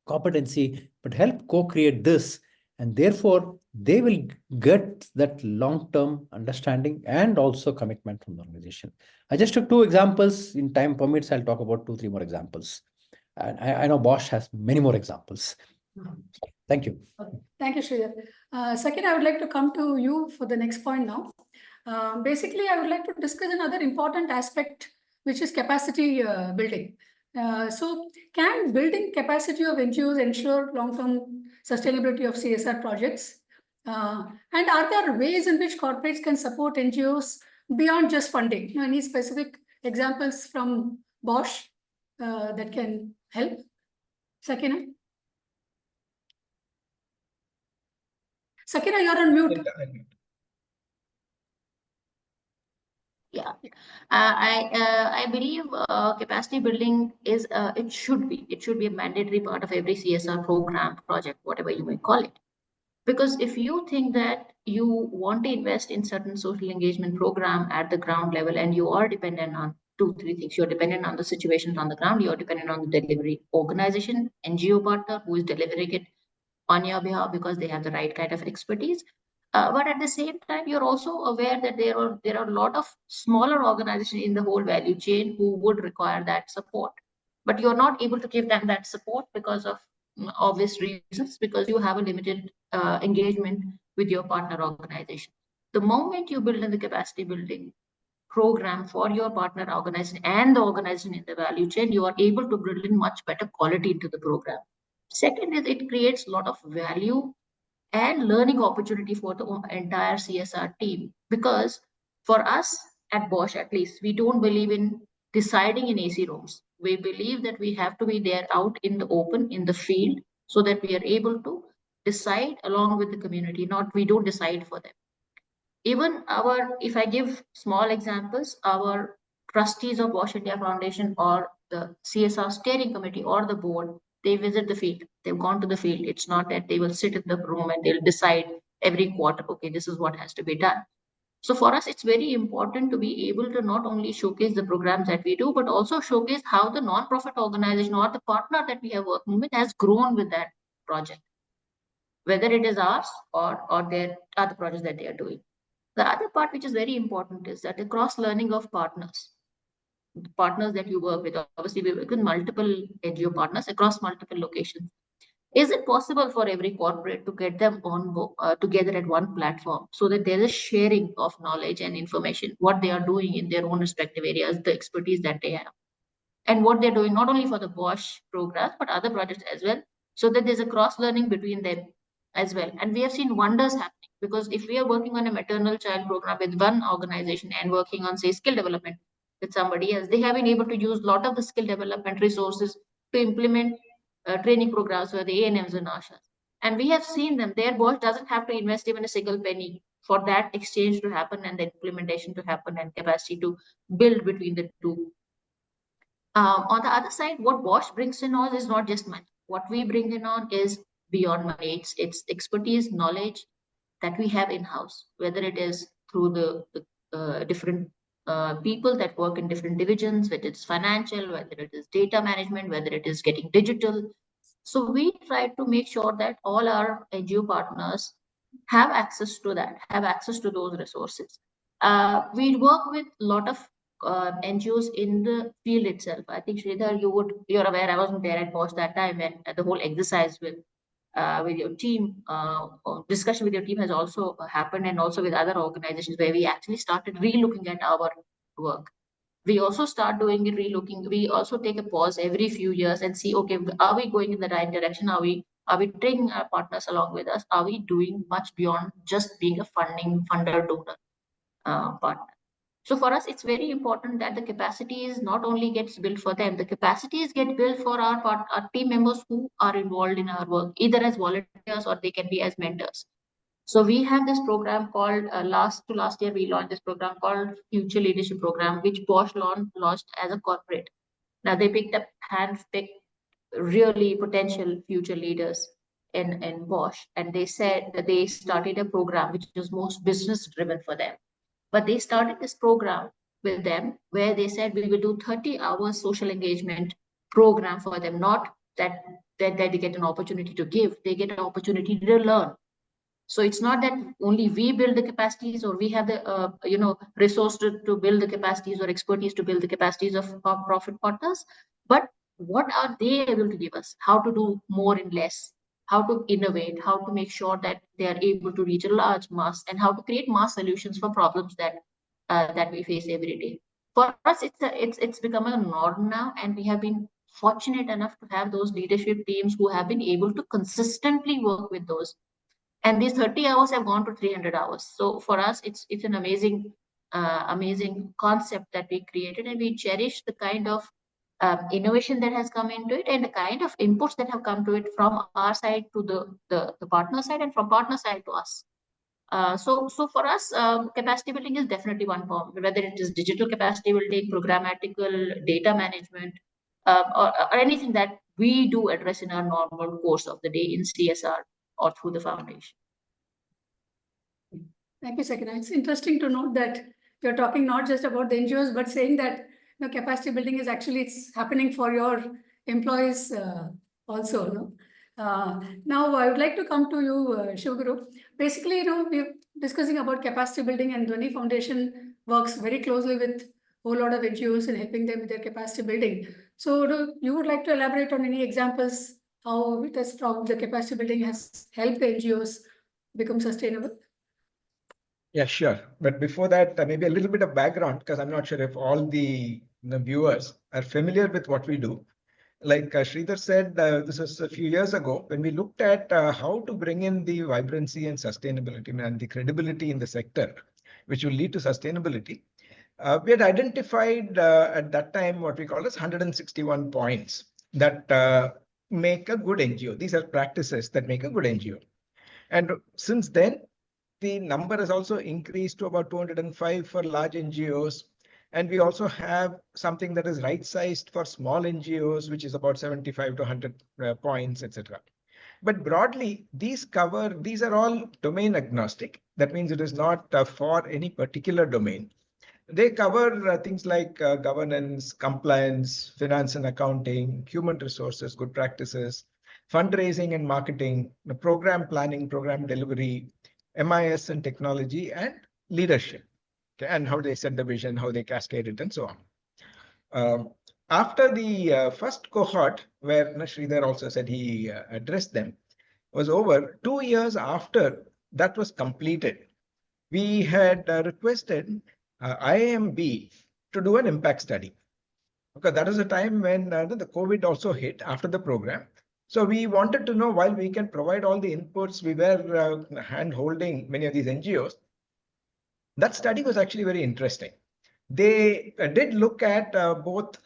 competency, but help co-create this. And therefore, they will get that long-term understanding and also commitment from the organization. I just took 2 examples. In time permits, I'll talk about 2-3 more examples. And I know Bosch has many more examples. Thank you. Thank you, Sridhar. Second, I would like to come to you for the next point now. Basically, I would like to discuss another important aspect, which is capacity building. So can building capacity of NGOs ensure long-term sustainability of CSR projects? And are there ways in which corporates can support NGOs beyond just funding? Any specific examples from Bosch that can help? Sakina? Sakina, you're on mute. Yeah, I believe capacity building is it should be a mandatory part of every CSR program, project, whatever you may call it. Because if you think that you want to invest in certain social engagement program at the ground level and you are dependent on 2-3 things, you're dependent on the situations on the ground, you're dependent on the delivery organization, NGO partner who is delivering it on your behalf because they have the right kind of expertise. But at the same time, you're also aware that there are a lot of smaller organizations in the whole value chain who would require that support. But you're not able to give them that support because of obvious reasons, because you have a limited engagement with your partner organization. The moment you build in the capacity building program for your partner organization and the organization in the value chain, you are able to build in much better quality into the program. Second is it creates a lot of value and learning opportunity for the entire CSR team. Because for us at Bosch, at least, we don't believe in deciding in AC rooms. We believe that we have to be there out in the open, in the field, so that we are able to decide along with the community, not we don't decide for them. Even if I give small examples, our trustees of Bosch India Foundation or the CSR steering committee or the board, they visit the field. They've gone to the field. It's not that they will sit in the room and they'll decide every quarter, okay, this is what has to be done. So for us, it's very important to be able to not only showcase the programs that we do, but also showcase how the non-profit organization or the partner that we have working with has grown with that project, whether it is ours or their other projects that they are doing. The other part which is very important is that the cross learning of partners, the partners that you work with. Obviously, we work with multiple NGO partners across multiple locations. Is it possible for every corporate to get them on together at one platform so that there is sharing of knowledge and information, what they are doing in their own respective areas, the expertise that they have, and what they're doing not only for the Bosch programs but other projects as well, so that there's a cross learning between them as well. And we have seen wonders happening, because if we are working on a maternal child program with one organization and working on, say, skill development with somebody else, they have been able to use a lot of the skill development resources to implement training programs for the ANMs and ASHAs. And we have seen them, their boss doesn't have to invest even a single penny for that exchange to happen and the implementation to happen and capacity to build between the two. On the other side, what Bosch brings in on is not just money. What we bring in on is beyond money. It's expertise, knowledge that we have in-house, whether it is through the different people that work in different divisions, whether it's financial, whether it is data management, whether it is getting digital. So we try to make sure that all our NGO partners have access to that, have access to those resources. We work with a lot of NGOs in the field itself. I think Sridhar, you're aware. I wasn't there at Bosch that time, and the whole exercise with your team, discussion with your team has also happened, and also with other organizations where we actually started re-looking at our work. We also start doing it relooking. We also take a pause every few years and see, okay, are we going in the right direction? Are we taking our partners along with us? Are we doing much beyond just being a funder donor partner? So for us, it's very important that the capacities not only gets built for them, the capacities get built for our team members who are involved in our work, either as volunteers or they can be as mentors. So we have this program called last year we launched this program called Future Leadership Program, which Bosch launched as a corporate. Now they picked up handpicked really potential future leaders in Bosch, and they said that they started a program which was most business driven for them. But they started this program with them where they said we will do 30 hours social engagement program for them, not that they get an opportunity to give, they get an opportunity to learn. So it's not that only we build the capacities or we have the resource to build the capacities or expertise to build the capacities of our profit partners, but what are they able to give us? How to do more in less? How to innovate? How to make sure that they are able to reach a large mass, and how to create mass solutions for problems that we face every day. For us, it's become a norm now, and we have been fortunate enough to have those leadership teams who have been able to consistently work with those, and these 30 hours have gone to 300 hours. So for us, it's an amazing concept that we created, and we cherish the kind of innovation that has come into it and the kind of inputs that have come to it from our side to the partner side and from partner side to us. So for us, capacity building is definitely one form, whether it is digital capacity building, programmatical, data management, or anything that we do address in our normal course of the day in CSR or through the foundation. Thank you, Sakina. It's interesting to note that you're talking not just about the NGOs, but saying that capacity building is actually it's happening for your employees also. Now, I would like to come to you, Shivguru. Basically, we're discussing about capacity building, and Dhwani Foundation works very closely with a whole lot of NGOs in helping them with their capacity building. So, you would like to elaborate on any examples how the capacity building has helped the NGOs become sustainable? Yeah, sure. But before that, maybe a little bit of background, because I'm not sure if all the viewers are familiar with what we do. Like Sridhar said, this was a few years ago when we looked at how to bring in the vibrancy and sustainability and the credibility in the sector, which will lead to sustainability. We had identified at that time what we call as 161 points that make a good NGO. These are practices that make a good NGO. And since then, the number has also increased to about 205 for large NGOs. And we also have something that is right-sized for small NGOs, which is about 75 to 100 points, etc. But broadly, these are all domain agnostic. That means it is not for any particular domain. They cover things like governance, compliance, finance and accounting, human resources, good practices, fundraising and marketing, program planning, program delivery, MIS and technology, and leadership. Okay, and how they set the vision, how they cascade it, and so on. after the first cohort, where Sridhar also said he addressed them, was over, 2 years after that was completed, we had requested IMB to do an impact study. Because that was a time when the COVID also hit after the program. So we wanted to know, while we can provide all the inputs, we were hand-holding many of these NGOs. That study was actually very interesting. They did look at both,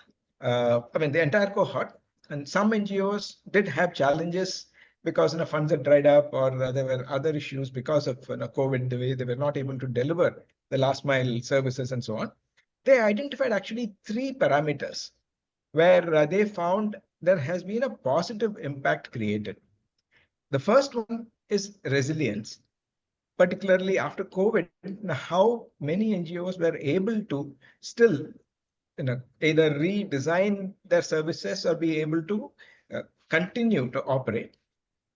the entire cohort, and some NGOs did have challenges because funds had dried up, or there were other issues because of COVID, the way they were not able to deliver the last mile services and so on. They identified actually 3 parameters where they found there has been a positive impact created. The first one is resilience, particularly after COVID, how many NGOs were able to still either redesign their services or be able to continue to operate.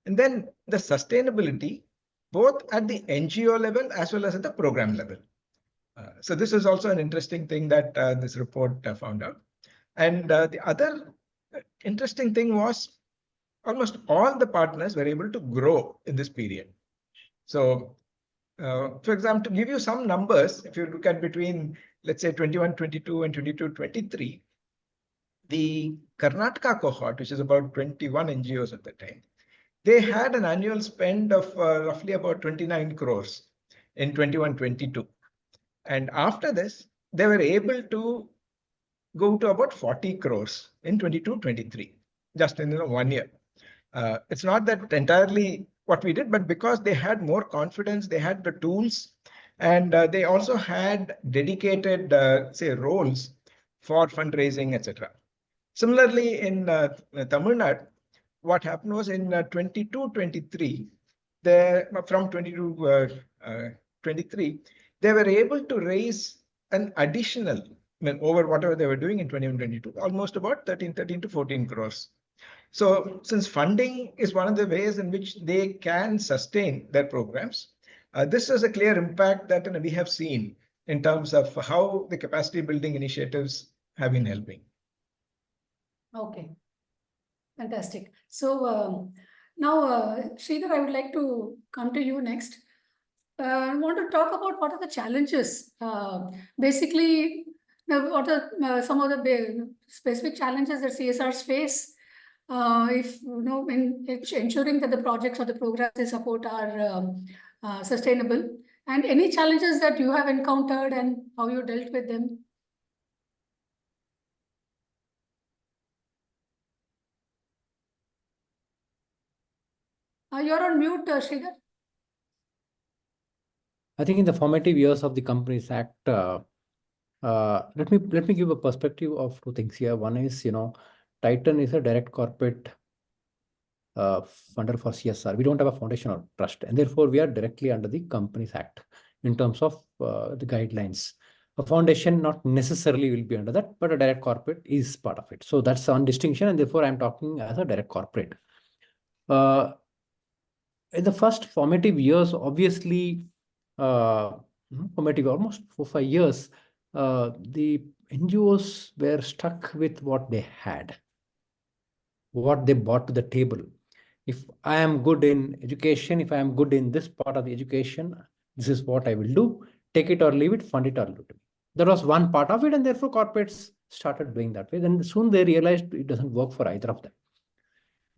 And then the sustainability, both at the NGO level as well as at the program level. So this is also an interesting thing that this report found out. And the other interesting thing was almost all the partners were able to grow in this period. So, for example, to give you some numbers, if you look at between, let's say, 21-22 and 22-23, the Karnataka cohort, which is about 21 NGOs at the time, they had an annual spend of roughly about 29 crores in 21-22. And after this, they were able to go to about 40 crores in 22-23, just in 1 year. It's not that entirely what we did, but because they had more confidence, they had the tools, and they also had dedicated, say, roles for fundraising, etc. Similarly, in Tamil Nadu, what happened was in 22-23, from 22-23, they were able to raise an additional, over whatever they were doing in 21-22, almost about 13 to 14 crores. So since funding is one of the ways in which they can sustain their programs, this is a clear impact that we have seen in terms of how the capacity building initiatives have been helping. Okay, fantastic. So now, Sridhar, I would like to come to you next. I want to talk about what are the challenges. Basically, what are some of the specific challenges that CSRs face if in ensuring that the projects or the programs they support are sustainable, and any challenges that you have encountered and how you dealt with them. You're on mute, Sridhar. I think in the formative years of the Companies Act, let me give a perspective of 2 things here. One is, Titan is a direct corporate funder for CSR. We don't have a foundation or trust, and therefore we are directly under the Companies Act in terms of the guidelines. A foundation not necessarily will be under that, but a direct corporate is part of it. So that's one distinction, and therefore I'm talking as a direct corporate. In the first formative years, obviously, formative almost 4-5 years, the NGOs were stuck with what they had, what they brought to the table. If I am good in education, if I am good in this part of the education, this is what I will do. Take it or leave it, fund it or leave it. That was one part of it, and therefore corporates started doing that way. Then soon they realized it doesn't work for either of them.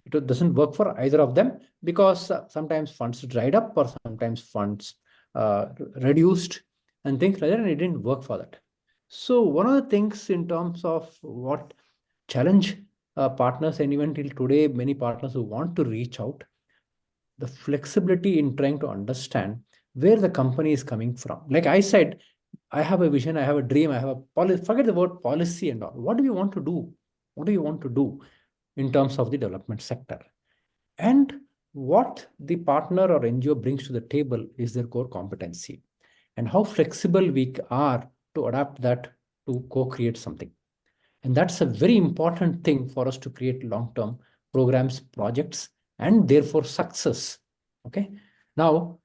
It doesn't work for either of them because sometimes funds dried up or sometimes funds reduced and things like that, and it didn't work for that. So one of the things in terms of what challenge partners, and even till today, many partners who want to reach out, the flexibility in trying to understand where the company is coming from. Like I said, I have a vision, I have a dream, I have a policy. Forget the word policy and all. What do you want to do? What do you want to do in terms of the development sector? And what the partner or NGO brings to the table is their core competency, and how flexible we are to adapt that to co-create something. And that's a very important thing for us to create long-term programs, projects, and therefore success. Okay. Now,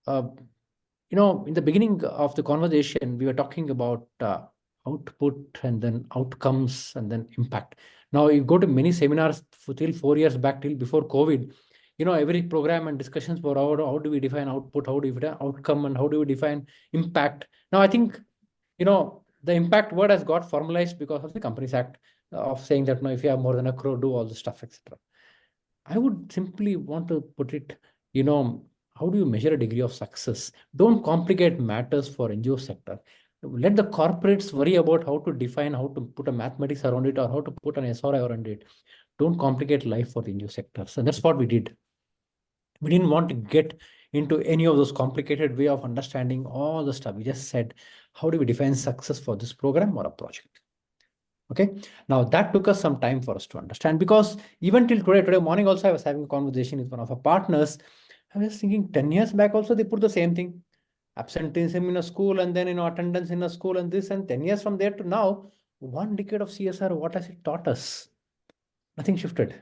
in the beginning of the conversation, we were talking about output and then outcomes and then impact. Now you go to many seminars till 4 years back, till before COVID, every program and discussions were how do we define output, how do we define outcome, and how do we define impact. Now I think, the impact word has got formalized because of the Companies Act of saying that, if you have more than a crore, do all the stuff, etc. I would simply want to put it, how do you measure a degree of success? Don't complicate matters for NGO sector. Let the corporates worry about how to define, how to put a mathematics around it, or how to put an SRI around it. Don't complicate life for the NGO sectors. And that's what we did. We didn't want to get into any of those complicated way of understanding all the stuff. We just said, how do we define success for this program or a project? Okay. Now that took us some time for us to understand, because even till today morning also, I was having a conversation with one of our partners. I was thinking 10 years back also, they put the same thing. Absenteeism in a school, and then, attendance in a school, and this, and 10 years from there to now, 1 decade of CSR, what has it taught us? Nothing shifted.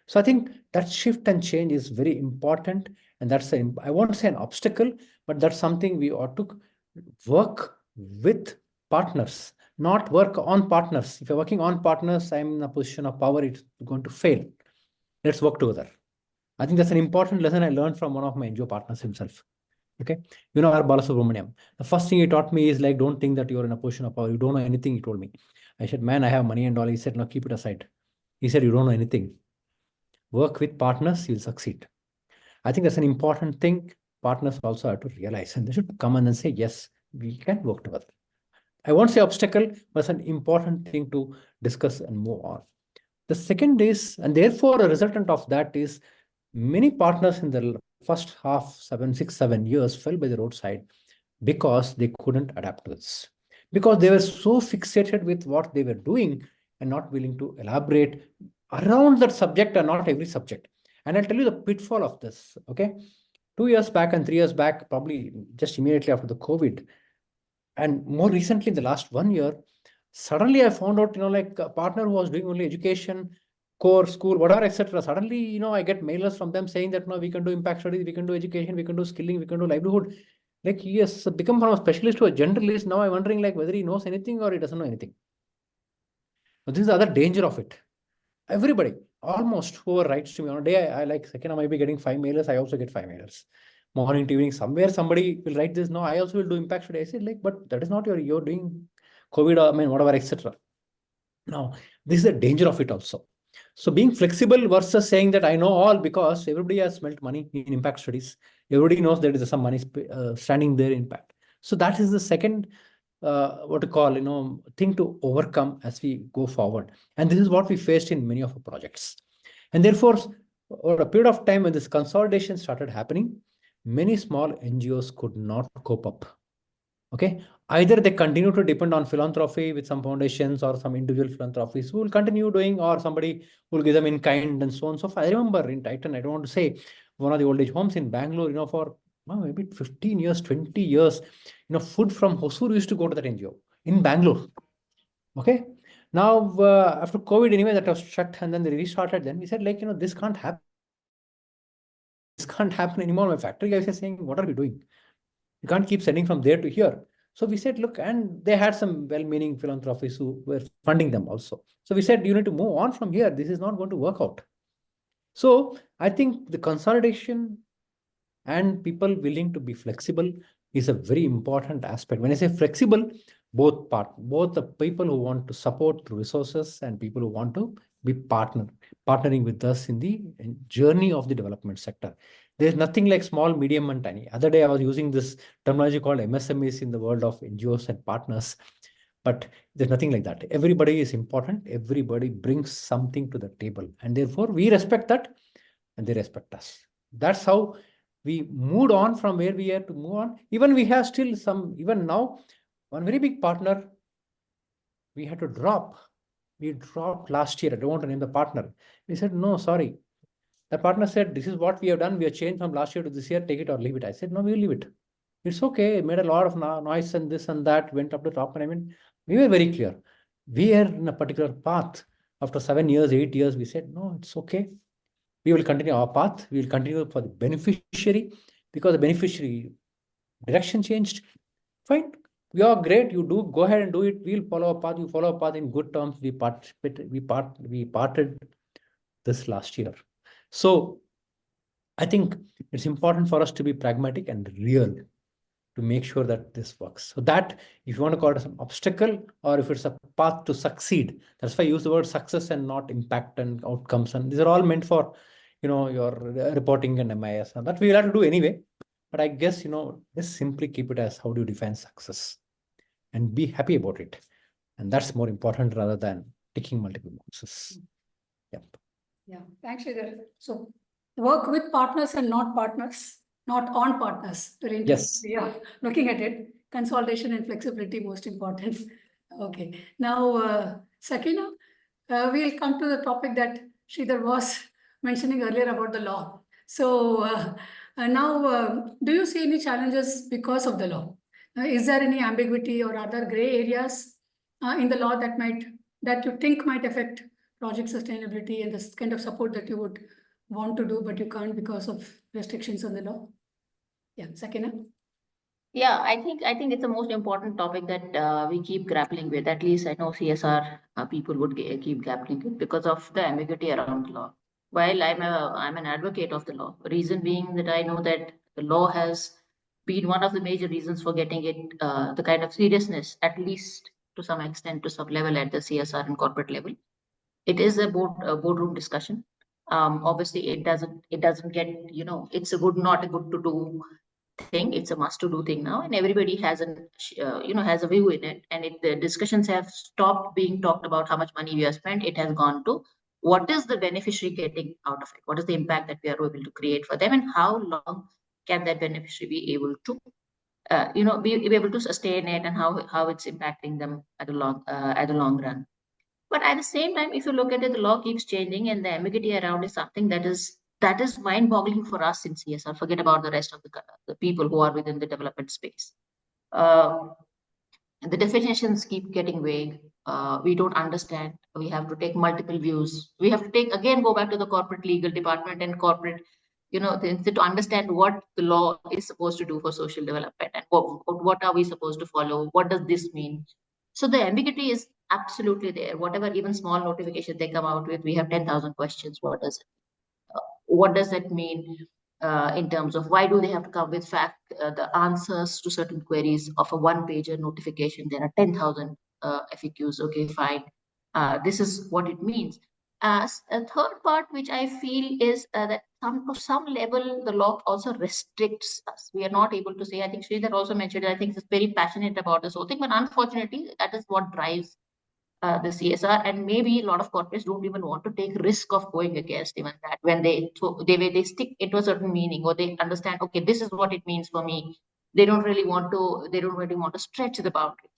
So I think that shift and change is very important. And that's, I won't say an obstacle, but that's something we ought to work with partners, not work on partners. If you're working on partners, I'm in a position of power, it's going to fail. Let's work together. I think that's an important lesson I learned from one of my NGO partners himself. Okay. Our Balasubramaniam. The first thing he taught me is like, don't think that you're in a position of power. You don't know anything, he told me. I said, man, I have money and all. He said, no, keep it aside. He said, you don't know anything. Work with partners, you'll succeed. I think that's an important thing. Partners also have to realize, and they should come and then say, yes, we can work together. I won't say obstacle, but it's an important thing to discuss and move on. The second is, and therefore a resultant of that is, many partners in the first 6, 7 years fell by the roadside because they couldn't adapt to this. Because they were so fixated with what they were doing and not willing to elaborate around that subject, and not every subject. And I'll tell you the pitfall of this. Okay. 2 years back and 3 years back, probably just immediately after the COVID, and more recently in the last 1 year, suddenly I found out, like a partner who was doing only education, core, school, whatever, etc. Suddenly, I get mailers from them saying that, no, we can do impact studies, we can do education, we can do skilling, we can do livelihood. Like, he has become from a specialist to a generalist. Now I'm wondering, like, whether he knows anything or he doesn't know anything. But this is the other danger of it. Everybody, almost whoever writes to me on a day, I like, second, I might be getting 5 mailers. I also get 5 mailers. Morning to evening, somewhere somebody will write this. No, I also will do impact study. I said, like, but that is not you're doing COVID, or whatever, etc. Now, this is the danger of it also. So being flexible versus saying that I know all, because everybody has spent money in impact studies. Everybody knows there is some money standing there in impact. So that is the second, thing to overcome as we go forward. And this is what we faced in many of our projects. And therefore, over a period of time when this consolidation started happening, many small NGOs could not cope up. Okay. Either they continue to depend on philanthropy with some foundations or some individual philanthropies who will continue doing, or somebody will give them in kind and so on and so forth. I remember in Titan, I don't want to say, one of the old age homes in Bangalore, for maybe 15 years, 20 years, food from Hosur used to go to that NGO in Bangalore. Okay. Now, after COVID, anyway, that was shut, and then they restarted. Then we said, like, this can't happen. This can't happen anymore. My factory guys are saying, what are we doing? You can't keep sending from there to here. So we said, look, and they had some well-meaning philanthropists who were funding them also. So we said, you need to move on from here. This is not going to work out. So I think the consolidation and people willing to be flexible is a very important aspect. When I say flexible, both the people who want to support through resources and people who want to be partnering with us in the journey of the development sector. There's nothing like small, medium, and tiny. Other day, I was using this terminology called MSMEs in the world of NGOs and partners, but there's nothing like that. Everybody is important. Everybody brings something to the table, and therefore we respect that, and they respect us. That's how we moved on from where we are to move on. Even we have still some, even now, one very big partner we had to drop. We dropped last year. I don't want to name the partner. We said, no, sorry. The partner said, this is what we have done. We have changed from last year to this year. Take it or leave it. I said, no, we'll leave it. It's okay. It made a lot of noise and this and that, went up the top. And we were very clear. We are in a particular path. After 7 years, 8 years, we said, no, it's okay. We will continue our path. We will continue for the beneficiary, because the beneficiary direction changed. Fine. you are great, you do go ahead and do it. We'll follow a path, you follow a path in good terms. We parted this last year. So I think it's important for us to be pragmatic and real to make sure that this works. So that, if you want to call it as an obstacle or if it's a path to succeed, that's why I use the word success and not impact and outcomes. And these are all meant for, your reporting and MIS, and that we'll have to do anyway. But I guess, just simply keep it as, how do you define success and be happy about it. And that's more important rather than ticking multiple boxes. Yep. Yeah, thanks, Sridhar. So work with partners and not partners, not on partners. Very interesting. Yes. Yeah, looking at it, consolidation and flexibility most important. Okay, now Sakina, we'll come to the topic that Sridhar was mentioning earlier about the law. So now, do you see any challenges because of the law? Is there any ambiguity or other gray areas in the law that you think might affect project sustainability and this kind of support that you would want to do, but you can't because of restrictions on the law? Yeah, Sakina? Yeah, I think it's the most important topic that we keep grappling with. At least I know CSR people would keep grappling with because of the ambiguity around the law. While I'm an advocate of the law, reason being that I know that the law has been one of the major reasons for getting it the kind of seriousness, at least to some extent, to some level at the CSR and corporate level. It is a boardroom discussion. Obviously, it doesn't get, it's a good, not a good to do thing. It's a must to do thing now, and everybody has has a view in it. And the discussions have stopped being talked about how much money we have spent. It has gone to what is the beneficiary getting out of it, what is the impact that we are able to create for them, and how long can that beneficiary be able to be able to sustain it, and how it's impacting them at the long run. But at the same time, if you look at it, the law keeps changing, and the ambiguity around is something that is mind-boggling for us in CSR. Forget about the rest of the people who are within the development space. Uh, the definitions keep getting vague. We don't understand. We have to take multiple views. We have to go back to the corporate legal department and corporate, to understand what the law is supposed to do for social development, and what are we supposed to follow? What does this mean? So the ambiguity is absolutely there. Whatever, even small notification they come out with, we have 10,000 questions. What does that mean in terms of why do they have to come with the answers to certain queries of a one-pager notification? There are 10,000 FAQs. Okay, fine. This is what it means. A third part, which I feel is that to some level, the law also restricts us. We are not able to say, I think Sridhar also mentioned it, I think he's very passionate about this whole thing, but unfortunately, that is what drives the CSR, and maybe a lot of corporates don't even want to take risk of going against even that when they stick into a certain meaning, or they understand, okay, this is what it means for me. They don't really want to stretch the boundary.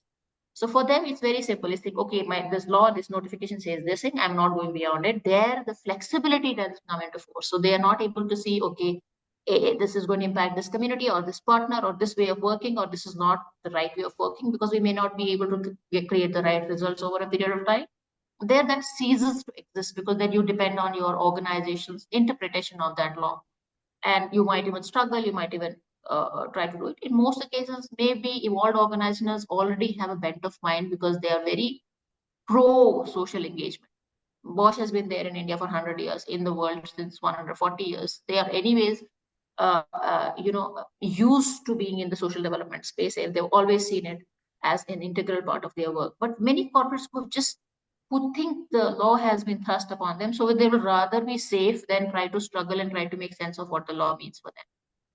So for them, it's very simple. It's like, okay, this notification says this thing, I'm not going beyond it. There, the flexibility doesn't come into force. So they are not able to see, okay, this is going to impact this community or this partner or this way of working, or this is not the right way of working, because we may not be able to create the right results over a period of time. There, that ceases to exist, because then you depend on your organization's interpretation of that law. And you might even struggle, you might even try to do it. In most cases, maybe evolved organizations already have a bent of mind because they are very pro social engagement. Bosch has been there in India for 100 years, in the world since 140 years. They are anyways, used to being in the social development space, and they've always seen it as an integral part of their work. But many corporates who think the law has been thrust upon them, so they would rather be safe than try to struggle and try to make sense of what the law means for them.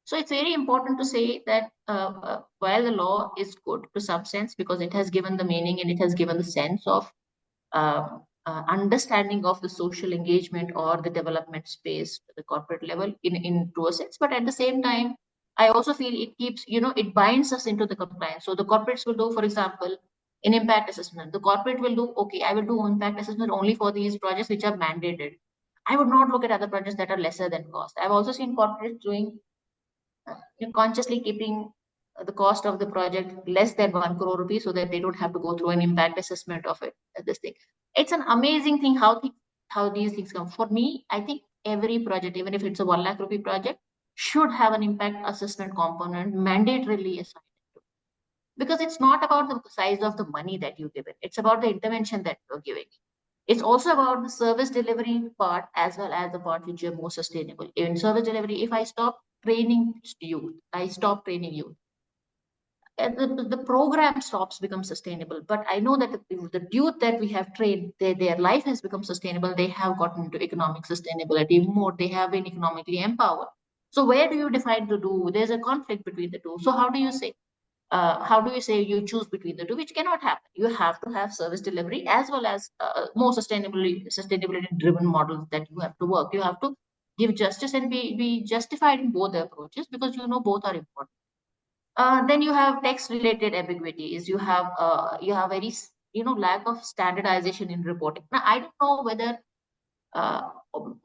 So it's very important to say that while the law is good to some sense, because it has given the meaning and it has given the sense of understanding of the social engagement or the development space at the corporate level in to a sense, but at the same time, I also feel it keeps, it binds us into the compliance. So the corporates will do, for example, an impact assessment. The corporate will do, okay, I will do impact assessment only for these projects which are mandated. I would not look at other projects that are lesser than cost. I've also seen corporates doing consciously keeping the cost of the project less than 1 crore rupees, so that they don't have to go through an impact assessment of it. This thing, it's an amazing thing how these things come. For me, I think every project, even if it's a 1 lakh rupee project, should have an impact assessment component mandatorily assigned. because it's not about the size of the money that you give it. It's about the intervention that you're giving. It's also about the service delivery part as well as the part which are more sustainable. In service delivery, if I stop training youth, I stop training youth, and the program stops become sustainable. But I know that the youth that we have trained, their life has become sustainable. They have gotten into economic sustainability more. They have been economically empowered. So where do you define to do? There's a conflict between the two. So how do you say? How do you say you choose between the two, which cannot happen? You have to have service delivery as well as more sustainability driven models that you have to work. You have to give justice and be justified in both the approaches, because both are important. Then you have text related ambiguities. You have very lack of standardization in reporting. Now I don't know whether uh,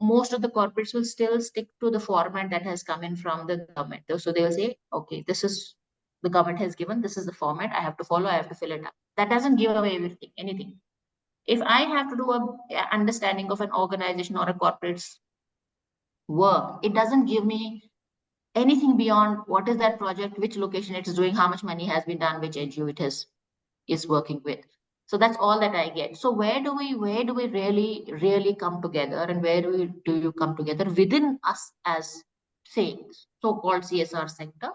most of the corporates will still stick to the format that has come in from the government. So they will say, okay, this is the government has given, this is the format I have to follow, I have to fill it up. That doesn't give away anything. If I have to do a understanding of an organization or a corporate's work, it doesn't give me anything beyond what is that project, which location it is doing, how much money has been done, which NGO it is working with. So that's all that I get. So where do we really come together, and where do you come together within us as, say, so-called CSR sector?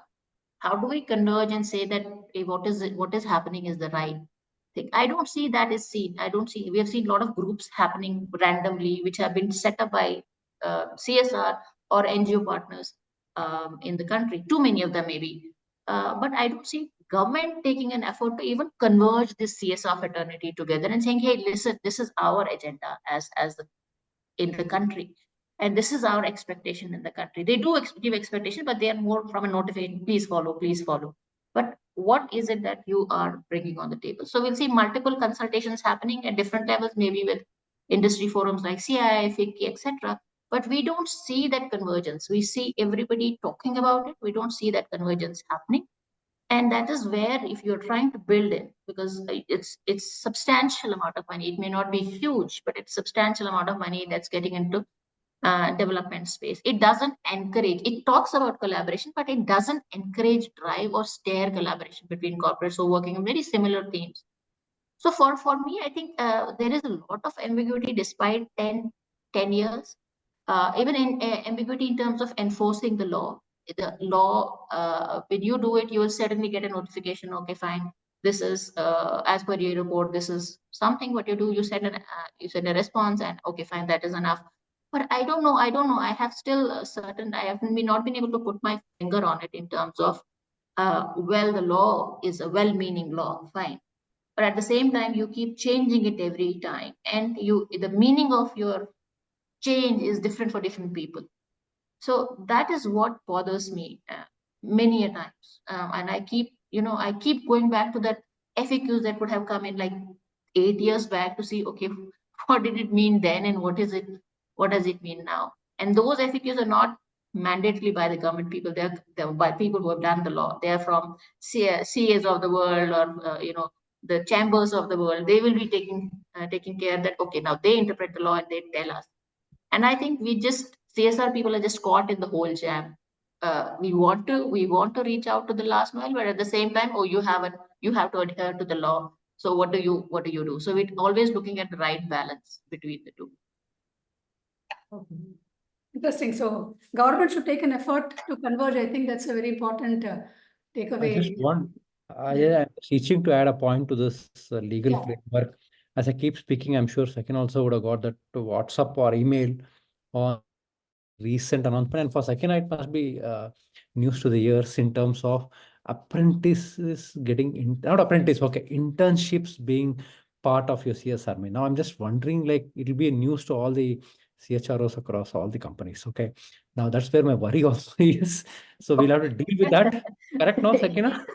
How do we converge and say that what is happening is the right thing? I don't see that is seen. We have seen a lot of groups happening randomly, which have been set up by CSR or NGO partners in the country. Too many of them maybe. But I don't see government taking an effort to even converge this CSR fraternity together and saying, hey, listen, this is our agenda as the in the country, and this is our expectation in the country. They do give expectation, but they are more from a notification, please follow, please follow. But what is it that you are bringing on the table? So we'll see multiple consultations happening at different levels, maybe with industry forums like CII, FICCI, etc. But we don't see that convergence. We see everybody talking about it. We don't see that convergence happening. And that is where, if you're trying to build it, because it's substantial amount of money, it may not be huge, but it's substantial amount of money that's getting into development space. It doesn't encourage, it talks about collaboration, but it doesn't encourage, drive, or steer collaboration between corporates who are working on very similar themes. So for me, I think there is a lot of ambiguity despite 10 years. Even in ambiguity in terms of enforcing the law. The law, when you do it, you will certainly get a notification. Okay, fine. This is as per your report. This is something. What you do, you send a response, and okay, fine, that is enough. But I don't know. I have still I have not been able to put my finger on it in terms of well, the law is a well-meaning law, fine. But at the same time, you keep changing it every time, and the meaning of your change is different for different people. So that is what bothers me many a times. And I keep going back to that FAQs that would have come in like 8 years back to see, okay, what did it mean then, and what does it mean now? And those FAQs are not mandatorily by the government people. They're by people who have done the law. They are from CAs of the world, or the chambers of the world. They will be taking care that, okay, now they interpret the law and they tell us. And I think CSR people are just caught in the whole jam. We want to reach out to the last mile, but at the same time, you have to adhere to the law. So what do you do? So we're always looking at the right balance between the two. Interesting. So government should take an effort to converge. I think that's a very important takeaway. I just want, I'm itching to add a point to this legal Yeah. framework. As I keep speaking, I'm sure Sakin also would have got that to WhatsApp or email on recent announcement. And for Sakin, it must be news to the ears in terms of apprentices not apprentice, okay, internships being part of your CSR. Now I'm just wondering, like, it'll be a news to all the CHROs across all the companies. Okay. Now that's where my worry also is. So we'll have to deal with that. Correct, no, Sakina?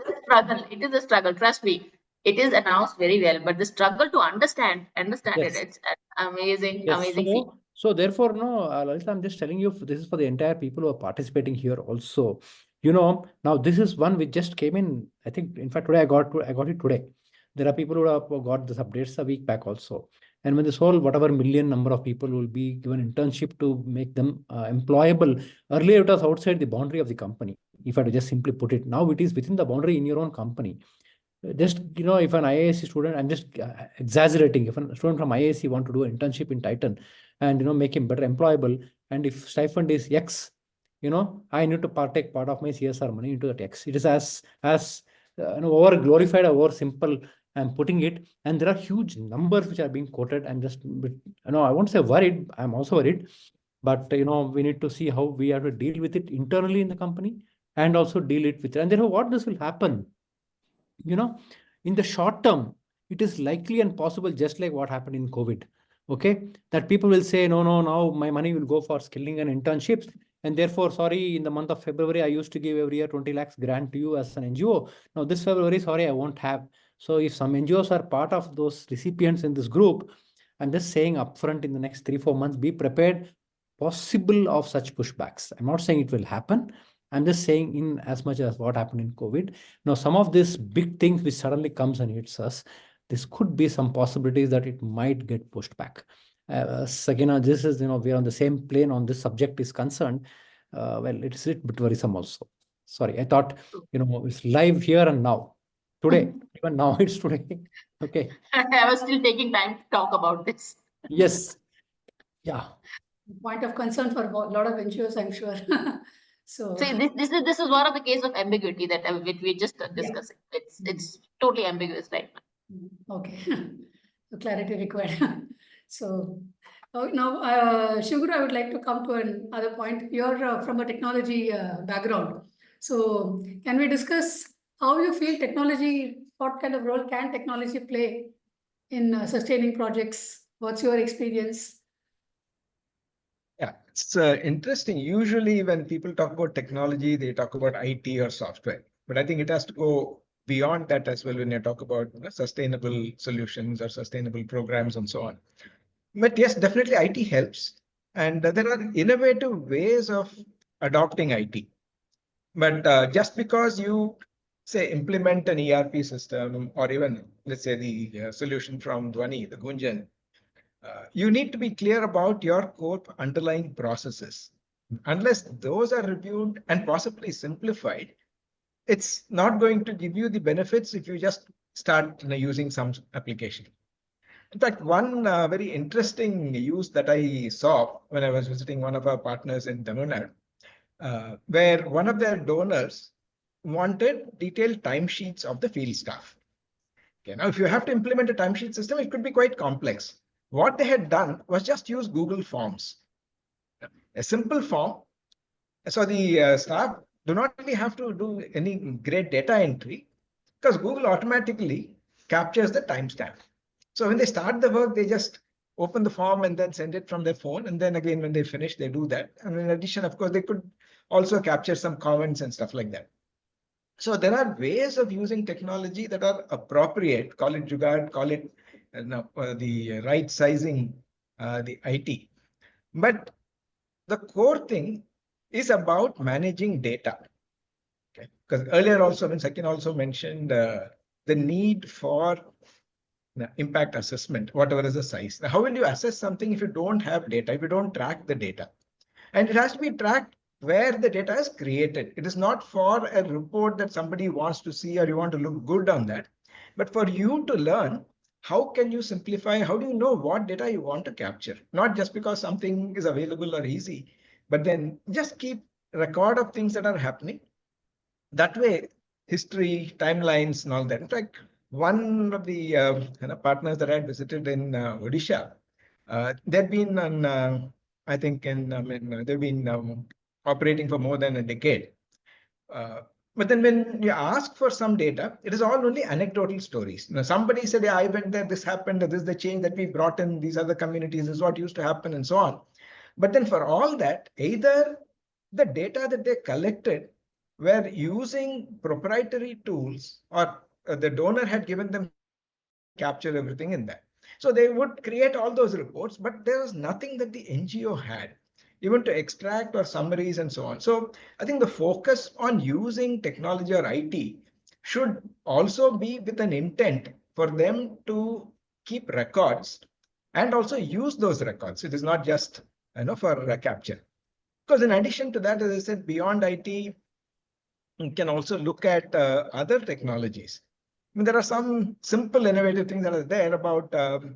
It is a struggle. Trust me, it is announced very well, but the struggle to understand it, Yes. it's an amazing, Yes. amazing feat. So therefore, no, Lalita, I'm just telling you, this is for the entire people who are participating here also. Now this is one which just came in. I think, in fact, today I got it today. There are people who have got this updates a week back also. And when this whole whatever million number of people will be given internship to make them employable, earlier it was outside the boundary of the company. If I had to just simply put it, now it is within the boundary in your own company. Just, if an IASC student, I'm just exaggerating, if a student from IASC want to do an internship in Titan and, make him better employable, and if stipend is X, I need to partake part of my CSR money into that X. It is as over glorified, over simple I'm putting it, and there are huge numbers which are being quoted. And just, I won't say worried, I'm also worried, but we need to see how we have to deal with it internally in the company, and also deal it with, and therefore what this will happen, in the short term, it is likely and possible, just like what happened in COVID. Okay, that people will say, no, now my money will go for skilling and internships. And therefore, sorry, in the month of February, I used to give every year 20 lakhs grant to you as an NGO. Now this February, sorry, I won't have. So if some NGOs are part of those recipients in this group, I'm just saying upfront, in the next 3-4 months, be prepared possible of such pushbacks. I'm not saying it will happen. I'm just saying, in as much as what happened in COVID. Now, some of these big things which suddenly comes and hits us, this could be some possibilities that it might get pushed back. Again, this is, we are on the same plane on this subject is concerned. Well, it's a bit worrisome also. Sorry, I thought, it's live here and now. Today, even now it's today. Okay. I was still taking time to talk about this. Yes. Yeah. Point of concern for a lot of NGOs, I'm sure. So See, this is one of the cases of ambiguity that which we just discussing. It's totally ambiguous right now. okay, so clarity required. So now, Shuguru, I would like to come to another point. You're from a technology background. So can we discuss how you feel technology, what kind of role can technology play in sustaining projects? What's your experience? Yeah, it's interesting. Usually, when people talk about technology, they talk about IT or software. But I think it has to go beyond that as well when you talk about sustainable solutions or sustainable programs and so on. But yes, definitely IT helps. And there are innovative ways of adopting IT. But just because you say implement an ERP system, or even let's say the solution from Dhwani, the Gunjan, you need to be clear about your core underlying processes. Unless those are reviewed and possibly simplified, it's not going to give you the benefits if you just start using some application. In fact, one very interesting use that I saw when I was visiting one of our partners in Tamil Nadu, where one of their donors wanted detailed timesheets of the field staff. Okay, now, if you have to implement a timesheet system, it could be quite complex. What they had done was just use Google Forms, a simple form. So the staff do not really have to do any great data entry because Google automatically captures the timestamp. So when they start the work, they just open the form and then send it from their phone. And then again, when they finish, they do that. And in addition, of course, they could also capture some comments and stuff like that. So there are ways of using technology that are appropriate, call it jugaad, call it the right sizing, the IT. But the core thing is about managing data. Okay, because earlier also, when Sakin also mentioned the need for impact assessment, whatever is the size. Now, how will you assess something if you don't have data, if you don't track the data? And it has to be tracked where the data is created. It is not for a report that somebody wants to see or you want to look good on that, but for you to learn how can you simplify, how do you know what data you want to capture? Not just because something is available or easy, but then just keep record of things that are happening. That way, history, timelines, and all that. In fact, one of the partners that I had visited in Odisha, they've been on, I think, they've been operating for more than a decade. But then when you ask for some data, it is all only anecdotal stories. Now, somebody said, yeah, I went there, this happened, this is the change that we brought in these other communities, this is what used to happen, and so on. But then for all that, either the data that they collected were using proprietary tools, or the donor had given them capture everything in that. So they would create all those reports, but there was nothing that the NGO had, even to extract or summaries and so on. So I think the focus on using technology or IT should also be with an intent for them to keep records and also use those records. It is not just for capture. Because in addition to that, as I said, beyond IT, you can also look at other technologies. mean, there are some simple innovative things that are there about the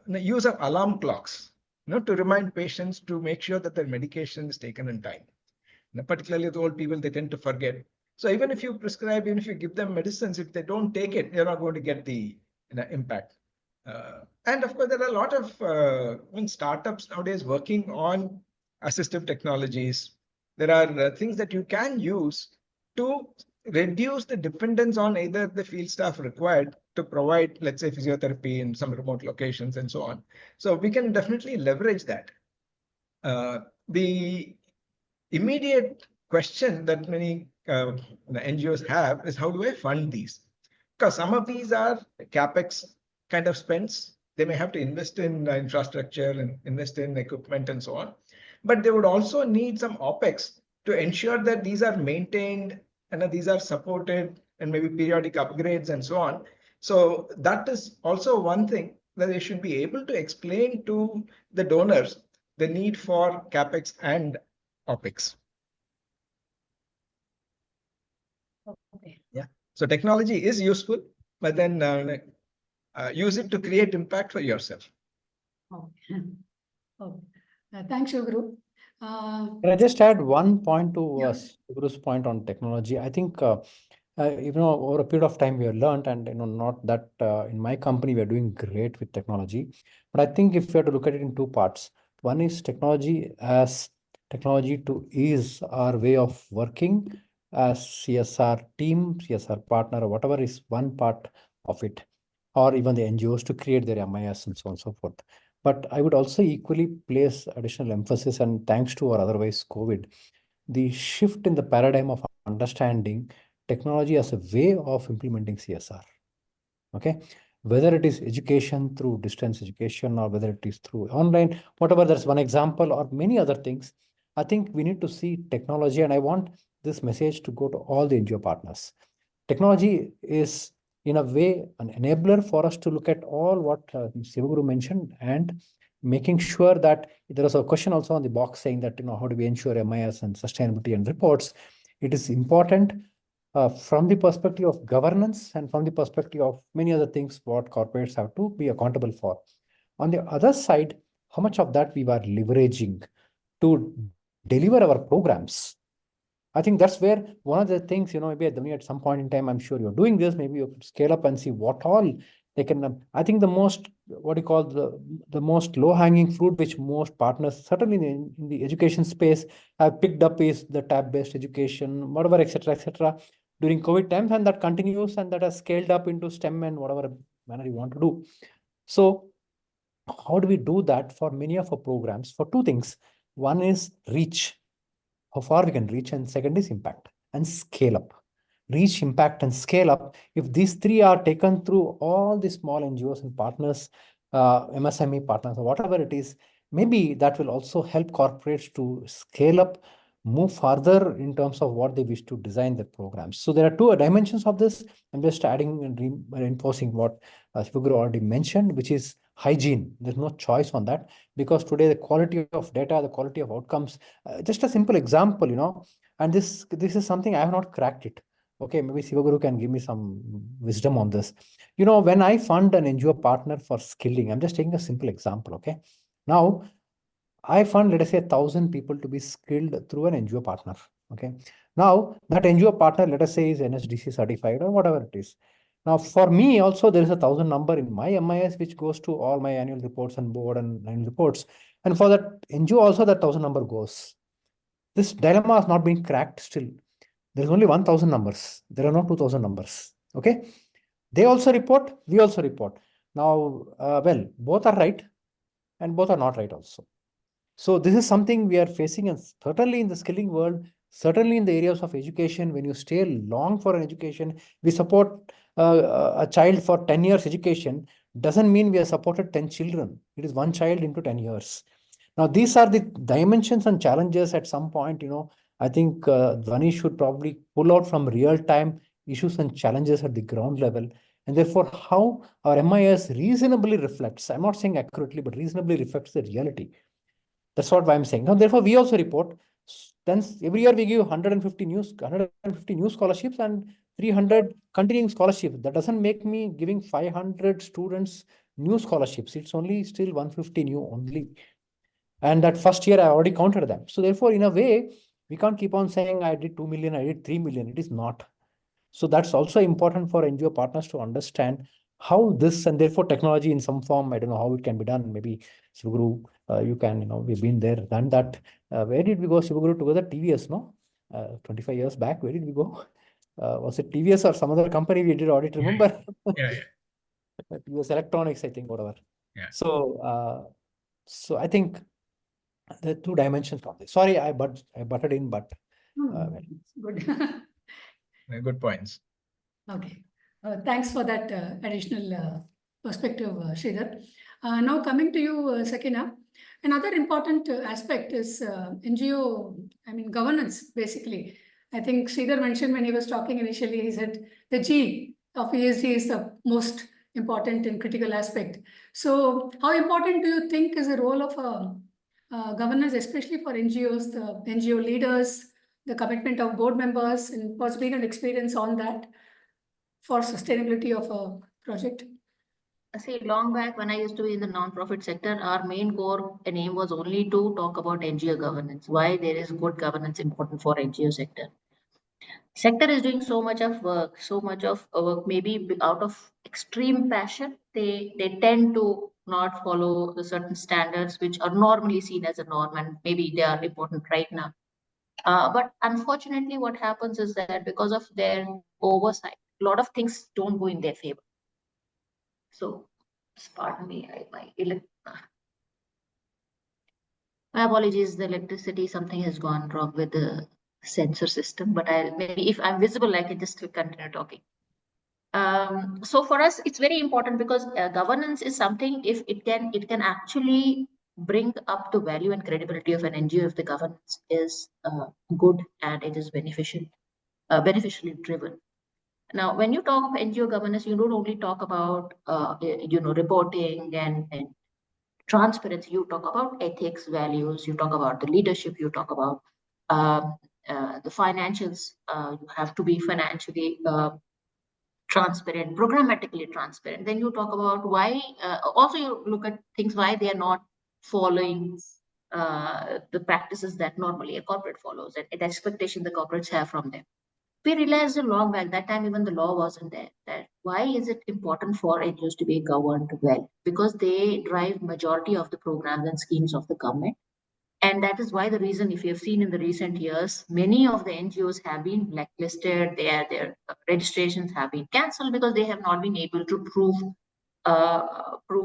use of alarm clocks, to remind patients to make sure that their medication is taken in time. Particularly the old people, they tend to forget. So even if you prescribe, even if you give them medicines, if they don't take it, you're not going to get the impact. And of course, there are a lot of startups nowadays working on assistive technologies. There are things that you can use to reduce the dependence on either the field staff required to provide, let's say, physiotherapy in some remote locations and so on. So we can definitely leverage that. The immediate question that many NGOs have is, how do I fund these? Because some of these are capex kind of spends. They may have to invest in infrastructure and invest in equipment and so on. But they would also need some OPEX to ensure that these are maintained and that these are supported and maybe periodic upgrades and so on. So that is also one thing that they should be able to explain to the donors the need for capex and OPEX. Okay. Yeah. So technology is useful, but then use it to create impact for yourself. Okay. Okay. Thanks, Shuguru. Can I just add one point to Yeah. Guru's point on technology? I think over a period of time we have learned, and not that in my company we are doing great with technology, but I think if we have to look at it in two parts, one is technology as technology to ease our way of working as CSR team, CSR partner, or whatever is one part of it, or even the NGOs to create their MIS and so on and so forth. But I would also equally place additional emphasis, and thanks to or otherwise COVID, the shift in the paradigm of understanding technology as a way of implementing CSR. Okay, whether it is education through distance education or whether it is through online, whatever, that's one example, or many other things. I think we need to see technology, and I want this message to go to all the NGO partners. Technology is in a way an enabler for us to look at all what Sivaguru mentioned, and making sure that there was a question also on the box saying that, how do we ensure MIS and sustainability and reports? It is important from the perspective of governance and from the perspective of many other things what corporates have to be accountable for. On the other side, how much of that we were leveraging to deliver our programs. I think that's where one of the things, maybe at some point in time, I'm sure you're doing this, maybe you could scale up and see what all they can. I think the most, the most low-hanging fruit, which most partners, certainly in the education space, have picked up is the tab-based education, whatever, etc., during COVID times, and that continues, and that has scaled up into STEM and whatever manner you want to do. So how do we do that for many of our programs? For two things. One is reach, how far we can reach, and second is impact and scale up. Reach, impact, and scale up. If these three are taken through all the small NGOs and partners, MSME partners, or whatever it is, maybe that will also help corporates to scale up, move further in terms of what they wish to design their programs. So there are two dimensions of this. I'm just adding and reinforcing what Shivaguru already mentioned, which is hygiene. There's no choice on that, because today the quality of data, the quality of outcomes, just a simple example, and this is something I have not cracked it. Okay, maybe Shivaguru can give me some wisdom on this. When I fund an NGO partner for skilling, I'm just taking a simple example. Okay, now I fund, let us say, 1,000 people to be skilled through an NGO partner. Okay, now that NGO partner, let us say, is NSDC certified or whatever it is. Now, for me also, there is 1,000 number in my MIS, which goes to all my annual reports and board and annual reports. And for that NGO also, that 1,000 number goes. This dilemma has not been cracked still. There is only 1,000 numbers. There are no 2,000 numbers. Okay. They also report, we also report. Now, well, both are right and both are not right also. So this is something we are facing, and certainly in the skilling world, certainly in the areas of education, when you stay long for an education, we support a child for 10 years education, doesn't mean we have supported 10 children. It is one child into 10 years. Now, these are the dimensions and challenges at some point, I think Dhwani should probably pull out from real-time issues and challenges at the ground level. And therefore, how our MIS reasonably reflects, I'm not saying accurately, but reasonably reflects the reality. That's what I'm saying. Now, therefore, we also report. Then every year we give 150 new scholarships, and 300 continuing scholarships. That doesn't make me giving 500 students new scholarships. It's only still 150 new only. And that first year I already counted them. So therefore, in a way, we can't keep on saying I did 2 million, I did 3 million. It is not. So that's also important for NGO partners to understand how this, and therefore technology in some form, I don't know how it can be done. Maybe Shivaguru, you can, we've been there, done that. Where did we go, Shivaguru, together? TVS, no? 25 years back, where did we go? Was it TVS or some other company we did audit? Remember? Yeah. TVS Electronics, I think, whatever. Yeah. So I think the two dimensions of this. Sorry, I butted in, but Good. Good points. Okay. Thanks for that additional perspective, Sridhar. Now coming to you, Sakina. Another important aspect is NGO, governance, basically. I think Sridhar mentioned when he was talking initially, he said the G of ESG is the most important and critical aspect. So how important do you think is the role of governance, especially for NGOs, the NGO leaders, the commitment of board members, and possibly an experience on that for sustainability of a project? See, long back when I used to be in the non-profit sector, our main core aim was only to talk about NGO governance. Why there is good governance important for NGO sector. Sector is doing so much of work, maybe out of extreme passion. They tend to not follow the certain standards which are normally seen as a norm, and maybe they are important right now. But unfortunately, what happens is that because of their oversight, a lot of things don't go in their favor. So, pardon me, my apologies, the electricity, something has gone wrong with the sensor system, but maybe if I'm visible, I can just continue talking. So for us, it's very important because governance is something, if it can actually bring up the value and credibility of an NGO if the governance is good and it is beneficially driven. Now, when you talk of NGO governance, you don't only talk about reporting and transparency. You talk about ethics, values. You talk about the leadership. You talk about the financials. You have to be financially transparent, programmatically transparent. Then you talk about why. Also, you look at things why they are not following the practices that normally a corporate follows, and the expectation the corporates have from them. We realized a long back, that time even the law wasn't there, that why is it important for NGOs to be governed well? Because they drive majority of the programs and schemes of the government. And that is why the reason, if you have seen in the recent years, many of the NGOs have been blacklisted, their registrations have been cancelled because they have not been able to prove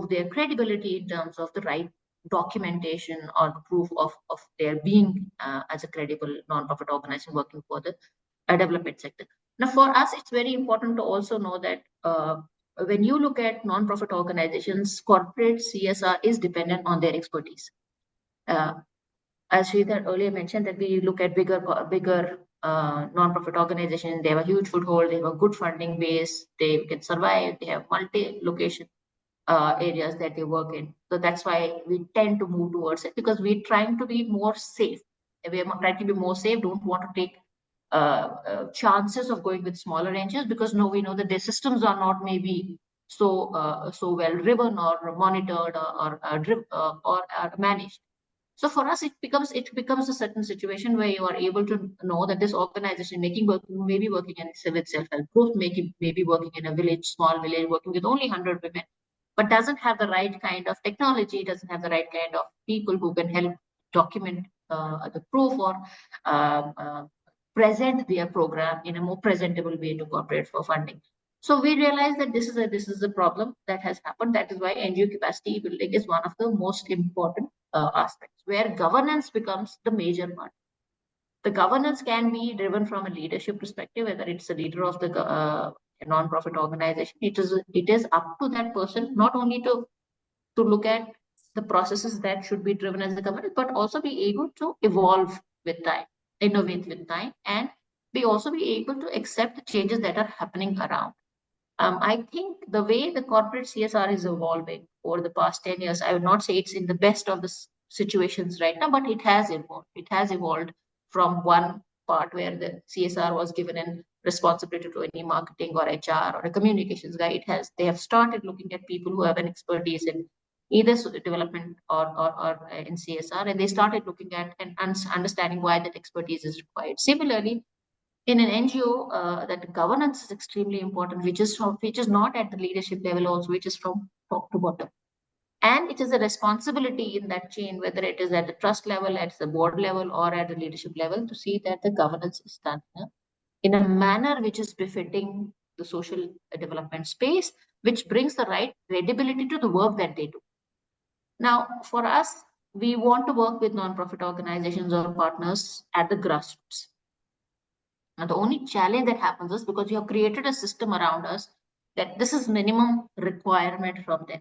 their credibility in terms of the right documentation or the proof of their being as a credible non-profit organization working for the development sector. Now, for us, it's very important to also know that when you look at non-profit organizations, corporate CSR is dependent on their expertise. As Sridhar earlier mentioned, that we look at bigger non-profit organizations, they have a huge foothold, they have a good funding base, they can survive, they have multi-location areas that they work in. So that's why we tend to move towards it, because we're trying to be more safe. We are trying to be more safe, don't want to take chances of going with smaller NGOs, because we know that their systems are not maybe so well driven or monitored or managed. So for us, it becomes a certain situation where you are able to know that this organization maybe working in civil self-help group, maybe working in a village, small village, working with only 100 women, but doesn't have the right kind of technology, doesn't have the right kind of people who can help document the proof or present their program in a more presentable way to corporate for funding. So we realize that this is a problem that has happened. That is why NGO capacity building is one of the most important aspects, where governance becomes the major part. The governance can be driven from a leadership perspective, whether it's a leader of the non-profit organization. It is up to that person not only to look at the processes that should be driven as a governance, but also be able to evolve with time, innovate with time, and also be able to accept the changes that are happening around. I think the way the corporate CSR is evolving over the past 10 years, I would not say it's in the best of the situations right now, but it has evolved. It has evolved from one part where the CSR was given in responsibility to any marketing or HR or a communications guy. They have started looking at people who have an expertise in either development or in CSR, and they started looking at and understanding why that expertise is required. Similarly, in an NGO, that governance is extremely important, which is not at the leadership level also, which is from top to bottom. And it is a responsibility in that chain, whether it is at the trust level, at the board level, or at the leadership level, to see that the governance is done in a manner which is befitting the social development space, which brings the right credibility to the work that they do. Now, for us, we want to work with non-profit organizations or partners at the grassroots. Now, the only challenge that happens is because you have created a system around us that this is minimum requirement from them.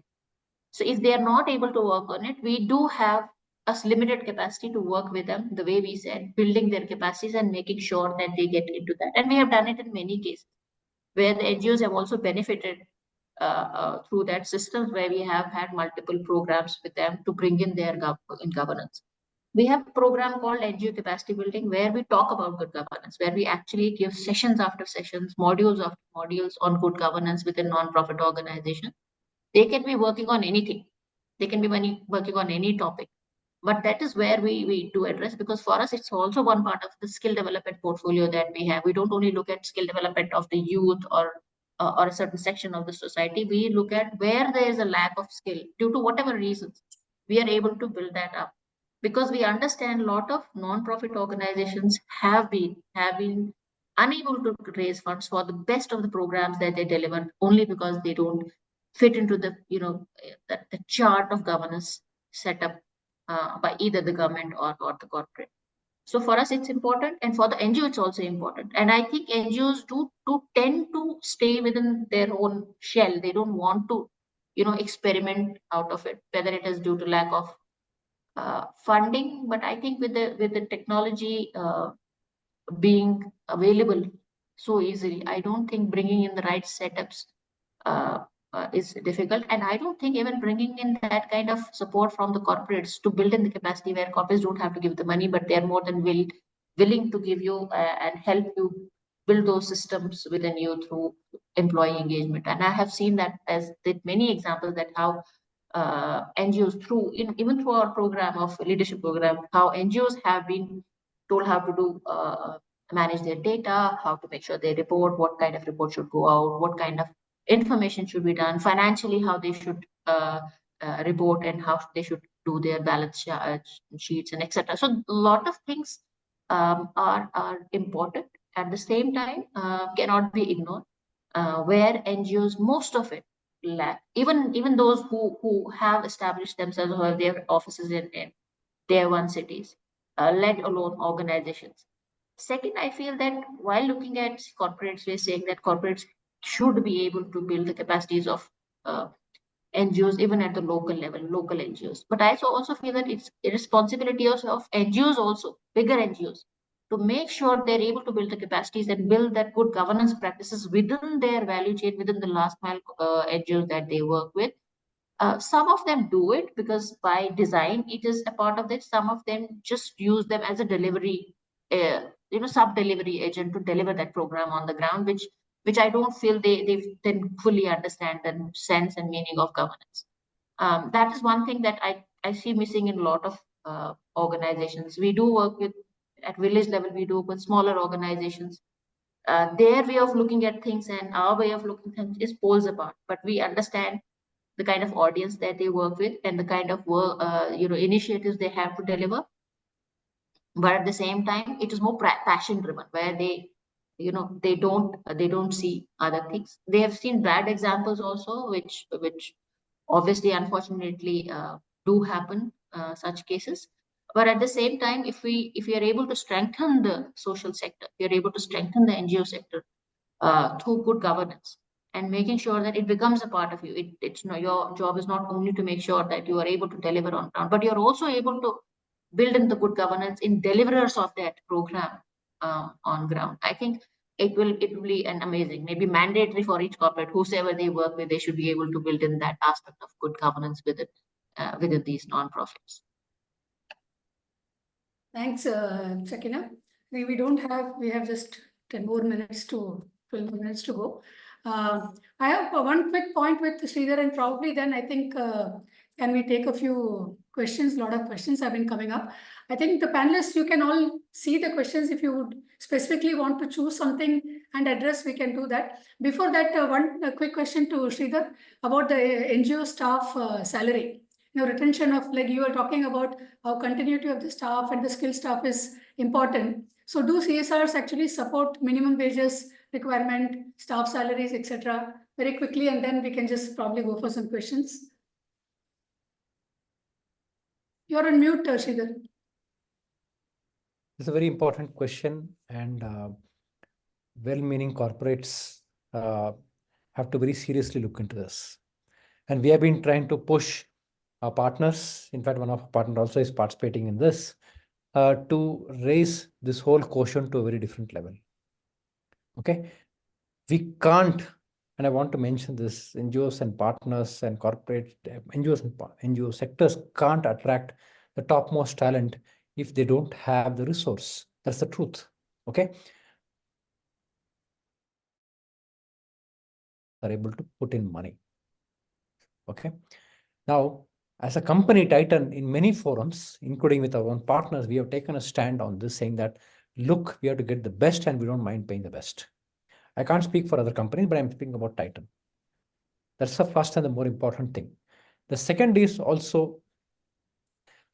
So if they are not able to work on it, we do have a limited capacity to work with them, the way we said, building their capacities and making sure that they get into that. And we have done it in many cases where the NGOs have also benefited through that system, where we have had multiple programs with them to bring in their governance. We have a program called NGO Capacity Building, where we talk about good governance, where we actually give sessions after sessions, modules after modules on good governance within non-profit organization. They can be working on anything. They can be working on any topic. But that is where we do address, because for us, it's also one part of the skill development portfolio that we have. We don't only look at skill development of the youth or a certain section of the society. We look at where there is a lack of skill due to whatever reasons. We are able to build that up, because we understand a lot of non-profit organizations have been unable to raise funds for the best of the programs that they deliver, only because they don't fit into the the chart of governance set up by either the government or the corporate. So for us, it's important, and for the NGO, it's also important. And I think NGOs do tend to stay within their own shell. They don't want to, experiment out of it, whether it is due to lack of funding. But I think with the technology being available so easily, I don't think bringing in the right setups is difficult. And I don't think even bringing in that kind of support from the corporates to build in the capacity, where corporates don't have to give the money, but they're more than willing to give you and help you build those systems within you through employee engagement. And I have seen that as many examples that how NGOs even through our program of leadership program, how NGOs have been told how to do manage their data, how to make sure they report, what kind of report should go out, what kind of information should be done financially, how they should report, and how they should do their balance sheets and etc. So a lot of things are important. At the same time, cannot be ignored. Where NGOs, most of it lack, even those who have established themselves or have their offices in tier 1 cities, let alone organizations. Second, I feel that while looking at corporates, we're saying that corporates should be able to build the capacities of NGOs even at the local level, local NGOs. But I also feel that it's a responsibility of NGOs also, bigger NGOs, to make sure they're able to build the capacities and build that good governance practices within their value chain, within the last mile NGOs that they work with. Some of them do it because by design it is a part of it. Some of them just use them as a delivery, sub-delivery agent to deliver that program on the ground, which I don't feel they then fully understand the sense and meaning of governance. That is one thing that I see missing in a lot of organizations. We do work with, at village level, we do with smaller organizations. Their way of looking at things and our way of looking at things is poles apart, but we understand the kind of audience that they work with and the kind of work, initiatives they have to deliver. But at the same time, it is more passion driven, where they don't see other things. They have seen bad examples also, which obviously, unfortunately, do happen, such cases. But at the same time, if we are able to strengthen the social sector, we are able to strengthen the NGO sector through good governance and making sure that it becomes a part of you. Your job is not only to make sure that you are able to deliver on ground, but you're also able to build in the good governance in deliverers of that program on ground. I think it will be an amazing, maybe mandatory for each corporate, whosoever they work with, they should be able to build in that aspect of good governance within these nonprofits. Thanks, Sakina. We have just 10 more minutes to 12 more minutes to go. I have one quick point with Sridhar, and probably then I think can we take a few questions? A lot of questions have been coming up. I think the panelists, you can all see the questions. If you would specifically want to choose something and address, we can do that. Before that, one quick question to Sridhar about the NGO staff salary. Retention of, like you were talking about how continuity of the staff and the skill staff is important. So do CSRs actually support minimum wages requirement, staff salaries, etc. very quickly, and then we can just probably go for some questions. You're on mute, Sridhar. It's a very important question, and well-meaning corporates have to very seriously look into this. And we have been trying to push our partners. In fact, one of our partners also is participating in this to raise this whole quotient to a very different level. Okay, we can't, and I want to mention this: NGOs and partners and corporate NGOs and NGO sectors can't attract the topmost talent if they don't have the resource. That's the truth. Okay, are able to put in money. Okay, now as a company, Titan, in many forums, including with our own partners, we have taken a stand on this, saying that, look, we have to get the best and we don't mind paying the best. I can't speak for other companies, but I'm speaking about Titan. That's the first and the more important thing. The second is also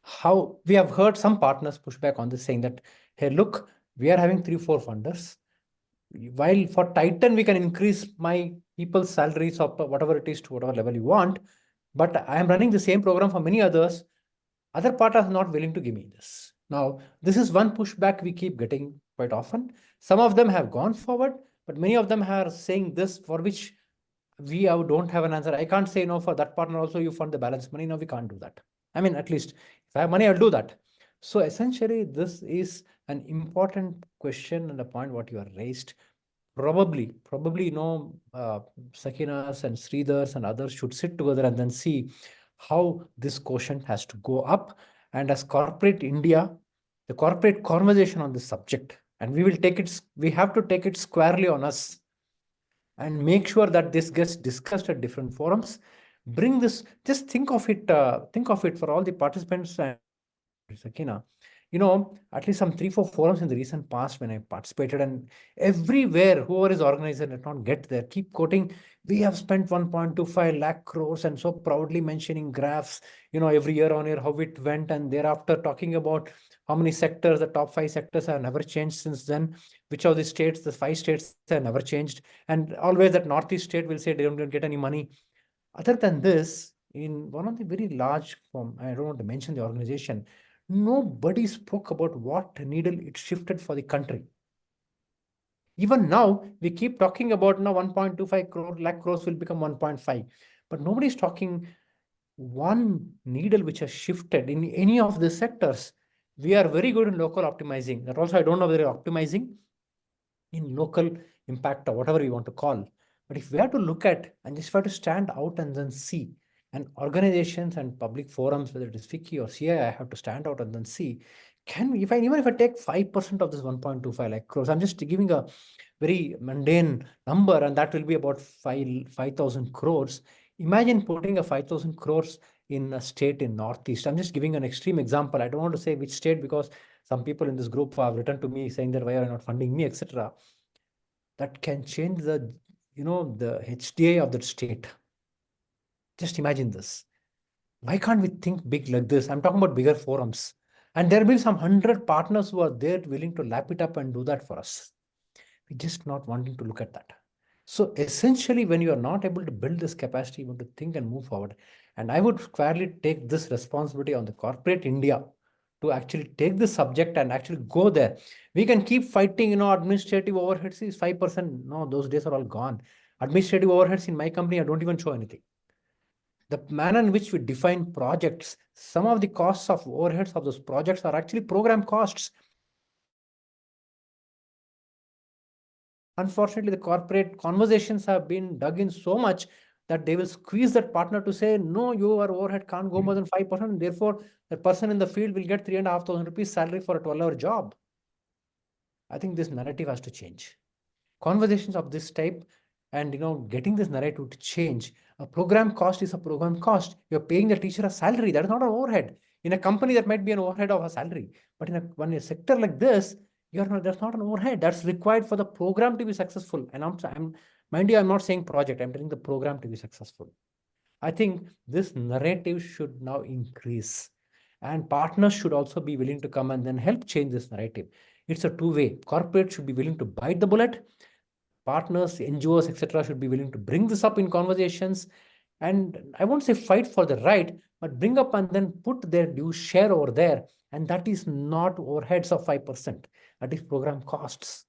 how we have heard some partners push back on this, saying that, hey, look, we are having 3-4 funders. While for Titan, we can increase my people's salaries of whatever it is to whatever level you want, but I am running the same program for many others. Other partners are not willing to give me this. Now, this is one pushback we keep getting quite often. Some of them have gone forward, but many of them are saying this, for which we don't have an answer. I can't say no for that partner also, you fund the balance money. No, we can't do that. I mean, at least if I have money, I'll do that. So essentially, this is an important question and a point what you are raised. Probably, Sakinas and Sridhars and others should sit together and then see how this quotient has to go up. And as corporate India, the corporate conversation on this subject, and we have to take it squarely on us and make sure that this gets discussed at different forums. Bring this, just think of it for all the participants and Sakina. At least some 3-4 forums in the recent past when I participated, and everywhere, whoever is organizing did not get there, keep quoting, we have spent 1.25 lakh crores, and so proudly mentioning graphs, every year on year, how it went, and thereafter talking about how many sectors, the top 5 sectors have never changed since then, which of the states, the 5 states have never changed, and always that Northeast state will say they don't get any money. Other than this, in one of the very large firm, I don't want to mention the organization, nobody spoke about what needle it shifted for the country. Even now, we keep talking about now 1.25 lakh crores will become 1.5. But nobody is talking one needle which has shifted in any of the sectors. We are very good in local optimizing. That also, I don't know whether you're optimizing in local impact or whatever you want to call. But if we have to look at and just have to stand out and then see, and organizations and public forums, whether it is FICCI or CII, have to stand out and then see, can we, even if I take 5% of this 1.25 lakh crores, I'm just giving a very mundane number, and that will be about 5,000 crores. Imagine putting a 5,000 crores in a state in Northeast. I'm just giving an extreme example. I don't want to say which state, because some people in this group have written to me saying that why are you not funding me, etc. That can change the HDI of that state. Just imagine this. Why can't we think big like this? I'm talking about bigger forums. And there will be some 100 partners who are there willing to lap it up and do that for us. We're just not wanting to look at that. So essentially, when you are not able to build this capacity, you want to think and move forward. And I would squarely take this responsibility on the corporate India to actually take this subject and actually go there. We can keep fighting, administrative overheads is 5%. No, those days are all gone. Administrative overheads in my company, I don't even show anything. The manner in which we define projects, some of the costs of overheads of those projects are actually program costs. Unfortunately, the corporate conversations have been dug in so much that they will squeeze that partner to say, no, your overhead can't go more than 5%. And therefore, the person in the field will get 3,500 rupees salary for a 12-hour job. I think this narrative has to change. conversations of this type and getting this narrative to change. A program cost is a program cost. You're paying the teacher a salary. That is not an overhead. In a company, that might be an overhead of a salary. But in a sector like this, that's not an overhead. That's required for the program to be successful. And mind you, I'm not saying project. I'm telling the program to be successful. I think this narrative should now increase. And partners should also be willing to come and then help change this narrative. It's a two-way. Corporate should be willing to bite the bullet. Partners, NGOs, etc., should be willing to bring this up in conversations. And I won't say fight for the right, but bring up and then put their due share over there. And that is not overheads of 5%. That is program costs.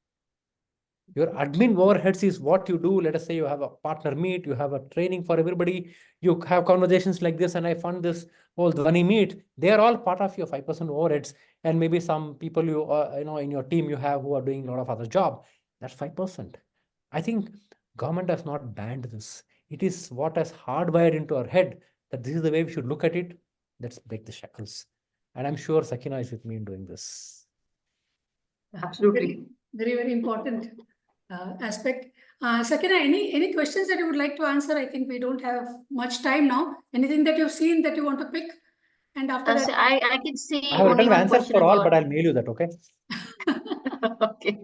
Your admin overheads is what you do. Let us say you have a partner meet, you have a training for everybody, you have conversations like this, and I fund this whole Dhwani meet. They are all part of your 5% overheads, and maybe some people in your team you have who are doing a lot of other job. That's 5%. I think government has not banned this. It is what has hardwired into our head that this is the way we should look at it. Let's break the shackles. And I'm sure Sakina is with me in doing this. Absolutely. Very, very important aspect. Sakina, any questions that you would like to answer? I think we don't have much time now. Anything that you've seen that you want to pick? And after that, So I can see I have only written one answers question for all, about. but I'll mail you that, okay? Okay.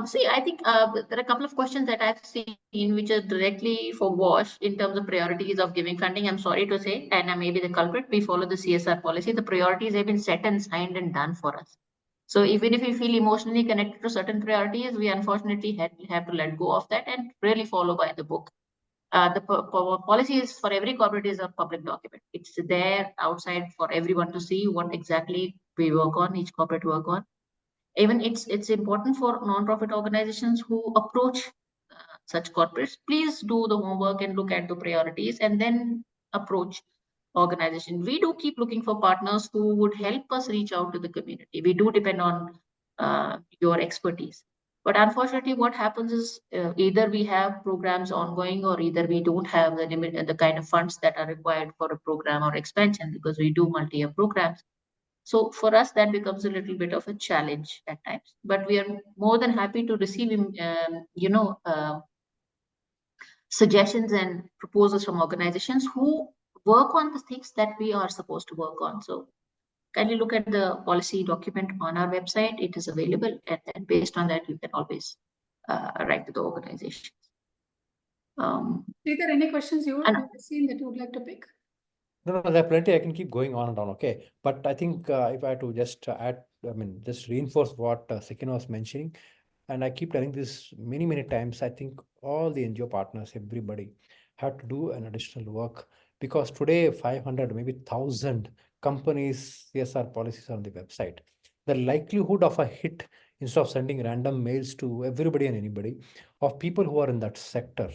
See, I think there are a couple of questions that I've seen which are directly for WASH in terms of priorities of giving funding. I'm sorry to say, and I may be the culprit, we follow the CSR policy. The priorities have been set and signed and done for us. So even if we feel emotionally connected to certain priorities, we unfortunately have to let go of that and really follow by the book. The policy is for every corporate is a public document. It's there outside for everyone to see what exactly we work on, each corporate work on. Even it's important for non-profit organizations who approach such corporates. Please do the homework and look at the priorities and then approach organization. We do keep looking for partners who would help us reach out to the community. We do depend on your expertise. But unfortunately, what happens is either we have programs ongoing or either we don't have the limit and the kind of funds that are required for a program or expansion because we do multi-year programs. So for us, that becomes a little bit of a challenge at times. But we are more than happy to receive, suggestions and proposals from organizations who work on the things that we are supposed to work on. So kindly look at the policy document on our website. It is available, and based on that, you can always write to the organization. Is there any questions you have seen that you would like to pick? No, there are plenty. I can keep going on and on. Okay. But I think if I had to just just reinforce what Sakina was mentioning, and I keep telling this many, many times, I think all the NGO partners, everybody have to do an additional work because today 500, maybe 1,000 companies CSR policies are on the website. The likelihood of a hit, instead of sending random mails to everybody and anybody, of people who are in that sector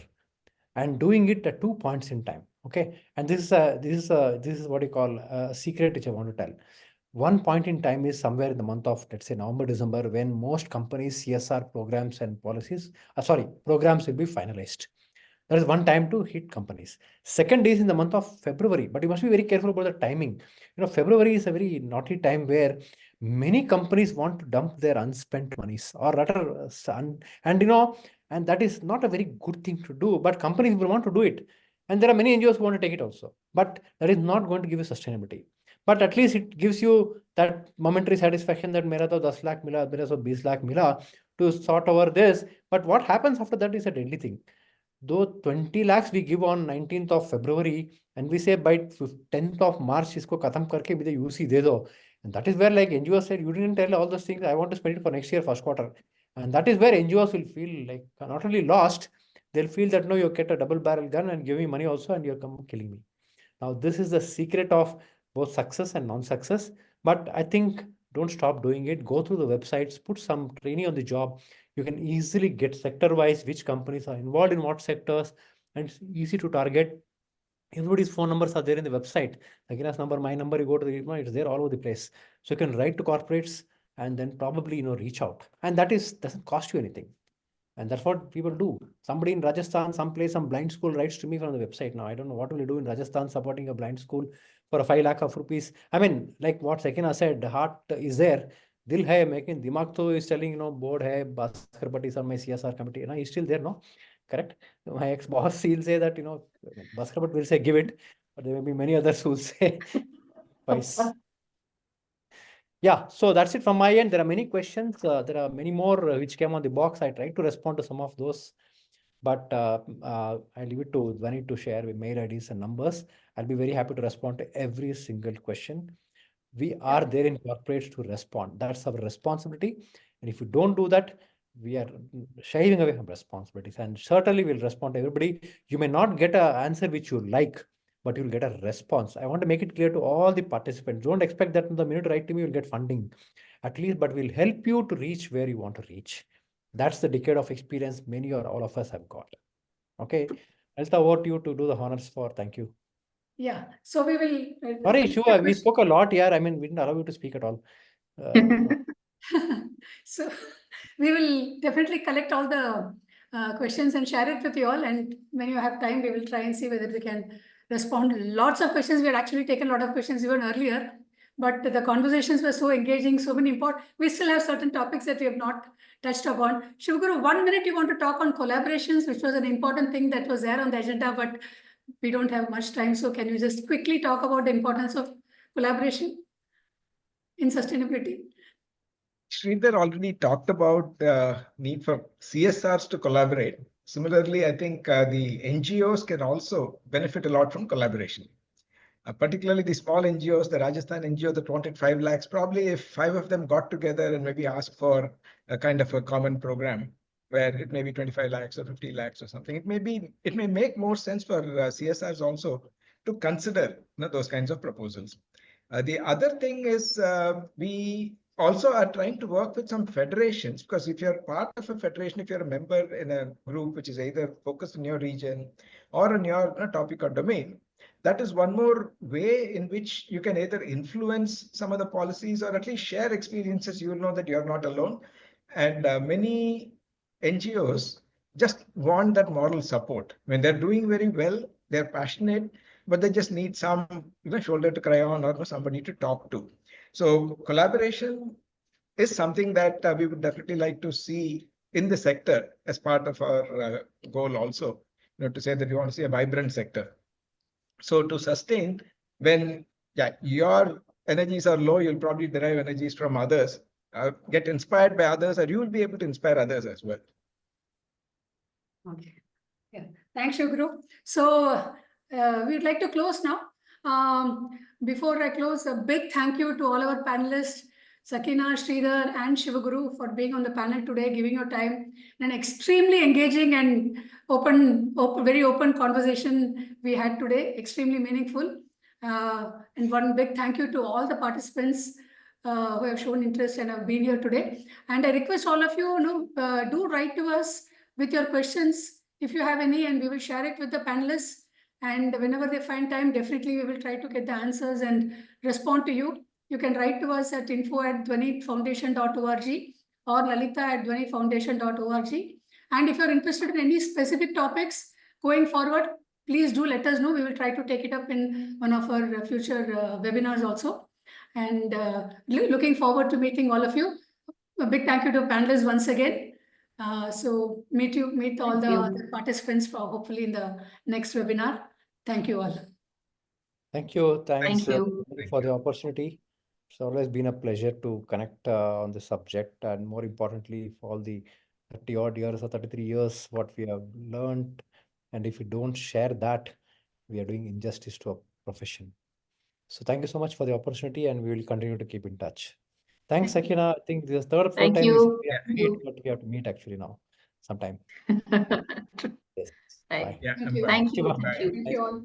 and doing it at 2 points in time. Okay, and this is what you call a secret which I want to tell. One point in time is somewhere in the month of, let's say, November, December, when most companies CSR programs and policies, programs will be finalized. That is one time to hit companies. Second is in the month of February, but you must be very careful about the timing. February is a very naughty time where many companies want to dump their unspent monies or rather, and that is not a very good thing to do, but companies will want to do it. And there are many NGOs who want to take it also, but that is not going to give you sustainability. But at least it gives you that momentary satisfaction that mera to 10 lakh mila, mera to 20 lakh mila to sort over this. But what happens after that is a deadly thing. Though 20 lakhs we give on 19th of February and we say by 10th of March isko khatam karke bhi UC de do. And that is where like NGOs said, you didn't tell all those things. I want to spend it for next year, first quarter. And that is where NGOs will feel like not only lost, they'll feel that no, you get a double barrel gun and give me money also and you're killing me. Now, this is the secret of both success and non-success. But I think don't stop doing it. Go through the websites, put some training on the job. You can easily get sector-wise which companies are involved in what sectors, and it's easy to target. Everybody's phone numbers are there in the website. Sakina's number, my number, you go to the it's there all over the place. So you can write to corporates and then probably reach out. And that doesn't cost you anything. And that's what people do. Somebody in Rajasthan, some blind school writes to me from the website. Now, I don't know what will you do in Rajasthan supporting a blind school for a 5 lakh of rupees. I mean, like what Sakina said, the heart is there, Dil hai, making dimag to is telling, board hai, Bhaskar Bhatt is on my CSR committee. He's still there, no? Correct? My ex-boss, he'll say that, Bhaskar Bhatt will say give it, but there may be many others who will say twice. Yeah, so that's it from my end. There are many questions. There are many more which came on the box. I tried to respond to some of those, but I leave it to Dhwani to share with mail IDs and numbers. I'll be very happy to respond to every single question. We are there in corporates to respond. That's our responsibility. And if you don't do that, we are shying away from responsibilities. And certainly we'll respond to everybody. You may not get an answer which you like, but you'll get a response. I want to make it clear to all the participants. Don't expect that the minute you write to me, you'll get funding. At least, but we'll help you to reach where you want to reach. That's the decade of experience many or all of us have got. Okay. Elsa, over to you to do the honors for. Thank you. Yeah, so we will. Sorry, Shiva, we spoke a lot here. I mean, we didn't allow you to speak at all. So we will definitely collect all the questions and share it with you all. And when you have time, we will try and see whether we can respond. Lots of questions. We had actually taken a lot of questions even earlier, but the conversations were so engaging, so many important. We still have certain topics that we have not touched upon. Shivguru, 1 minute you want to talk on collaborations, which was an important thing that was there on the agenda, but we don't have much time. So can you just quickly talk about the importance of collaboration in sustainability? Sridhar already talked about the need for CSRs to collaborate. Similarly, I think the NGOs can also benefit a lot from collaboration. Particularly the small NGOs, the Rajasthan NGO that wanted 5 lakhs, probably if 5 of them got together and maybe asked for a kind of a common program where it may be 25 lakhs or 50 lakhs or something, it may make more sense for CSRs also to consider those kinds of proposals. The other thing is we also are trying to work with some federations, because if you're part of a federation, if you're a member in a group which is either focused in your region or in your topic or domain, that is one more way in which you can either influence some of the policies or at least share experiences. You will know that you're not alone. And many NGOs just want that moral support. When they're doing very well, they're passionate, but they just need some shoulder to cry on or somebody to talk to. So collaboration is something that we would definitely like to see in the sector as part of our goal also, to say that we want to see a vibrant sector. So to sustain, when your energies are low, you'll probably derive energies from others, get inspired by others, or you will be able to inspire others as well. Okay. Yeah. Thanks, Shivguru. So we'd like to close now. Before I close, a big thank you to all our panelists, Sakina, Sridhar, and Shivguru, for being on the panel today, giving your time. An extremely engaging and very open conversation we had today, extremely meaningful. And one big thank you to all the participants who have shown interest and have been here today. And I request all of you, do write to us with your questions, if you have any, and we will share it with the panelists. And whenever they find time, definitely we will try to get the answers and respond to you. You can write to us at info@dhwanifoundation.org or lalita@dhwanifoundation.org. And if you're interested in any specific topics going forward, please do let us know. We will try to take it up in one of our future webinars also. And looking forward to meeting all of you. A big thank you to panelists once again. So meet all the other participants for hopefully in the next webinar. Thank you all. Thank you. Thanks Thank you. for the opportunity. It's always been a pleasure to connect on this subject, and more importantly, for all the 30 odd years or 33 years, what we have learned. And if we don't share that, we are doing injustice to a profession. So thank you so much for the opportunity, and we will continue to keep in touch. Thanks, Sakina. I think this is the third or fourth Thank time you. we have to meet, but we have to meet actually now sometime. Yes. Right. Bye. Yeah, Thank you. Thank you. Shiva. Thank you. Thank you all.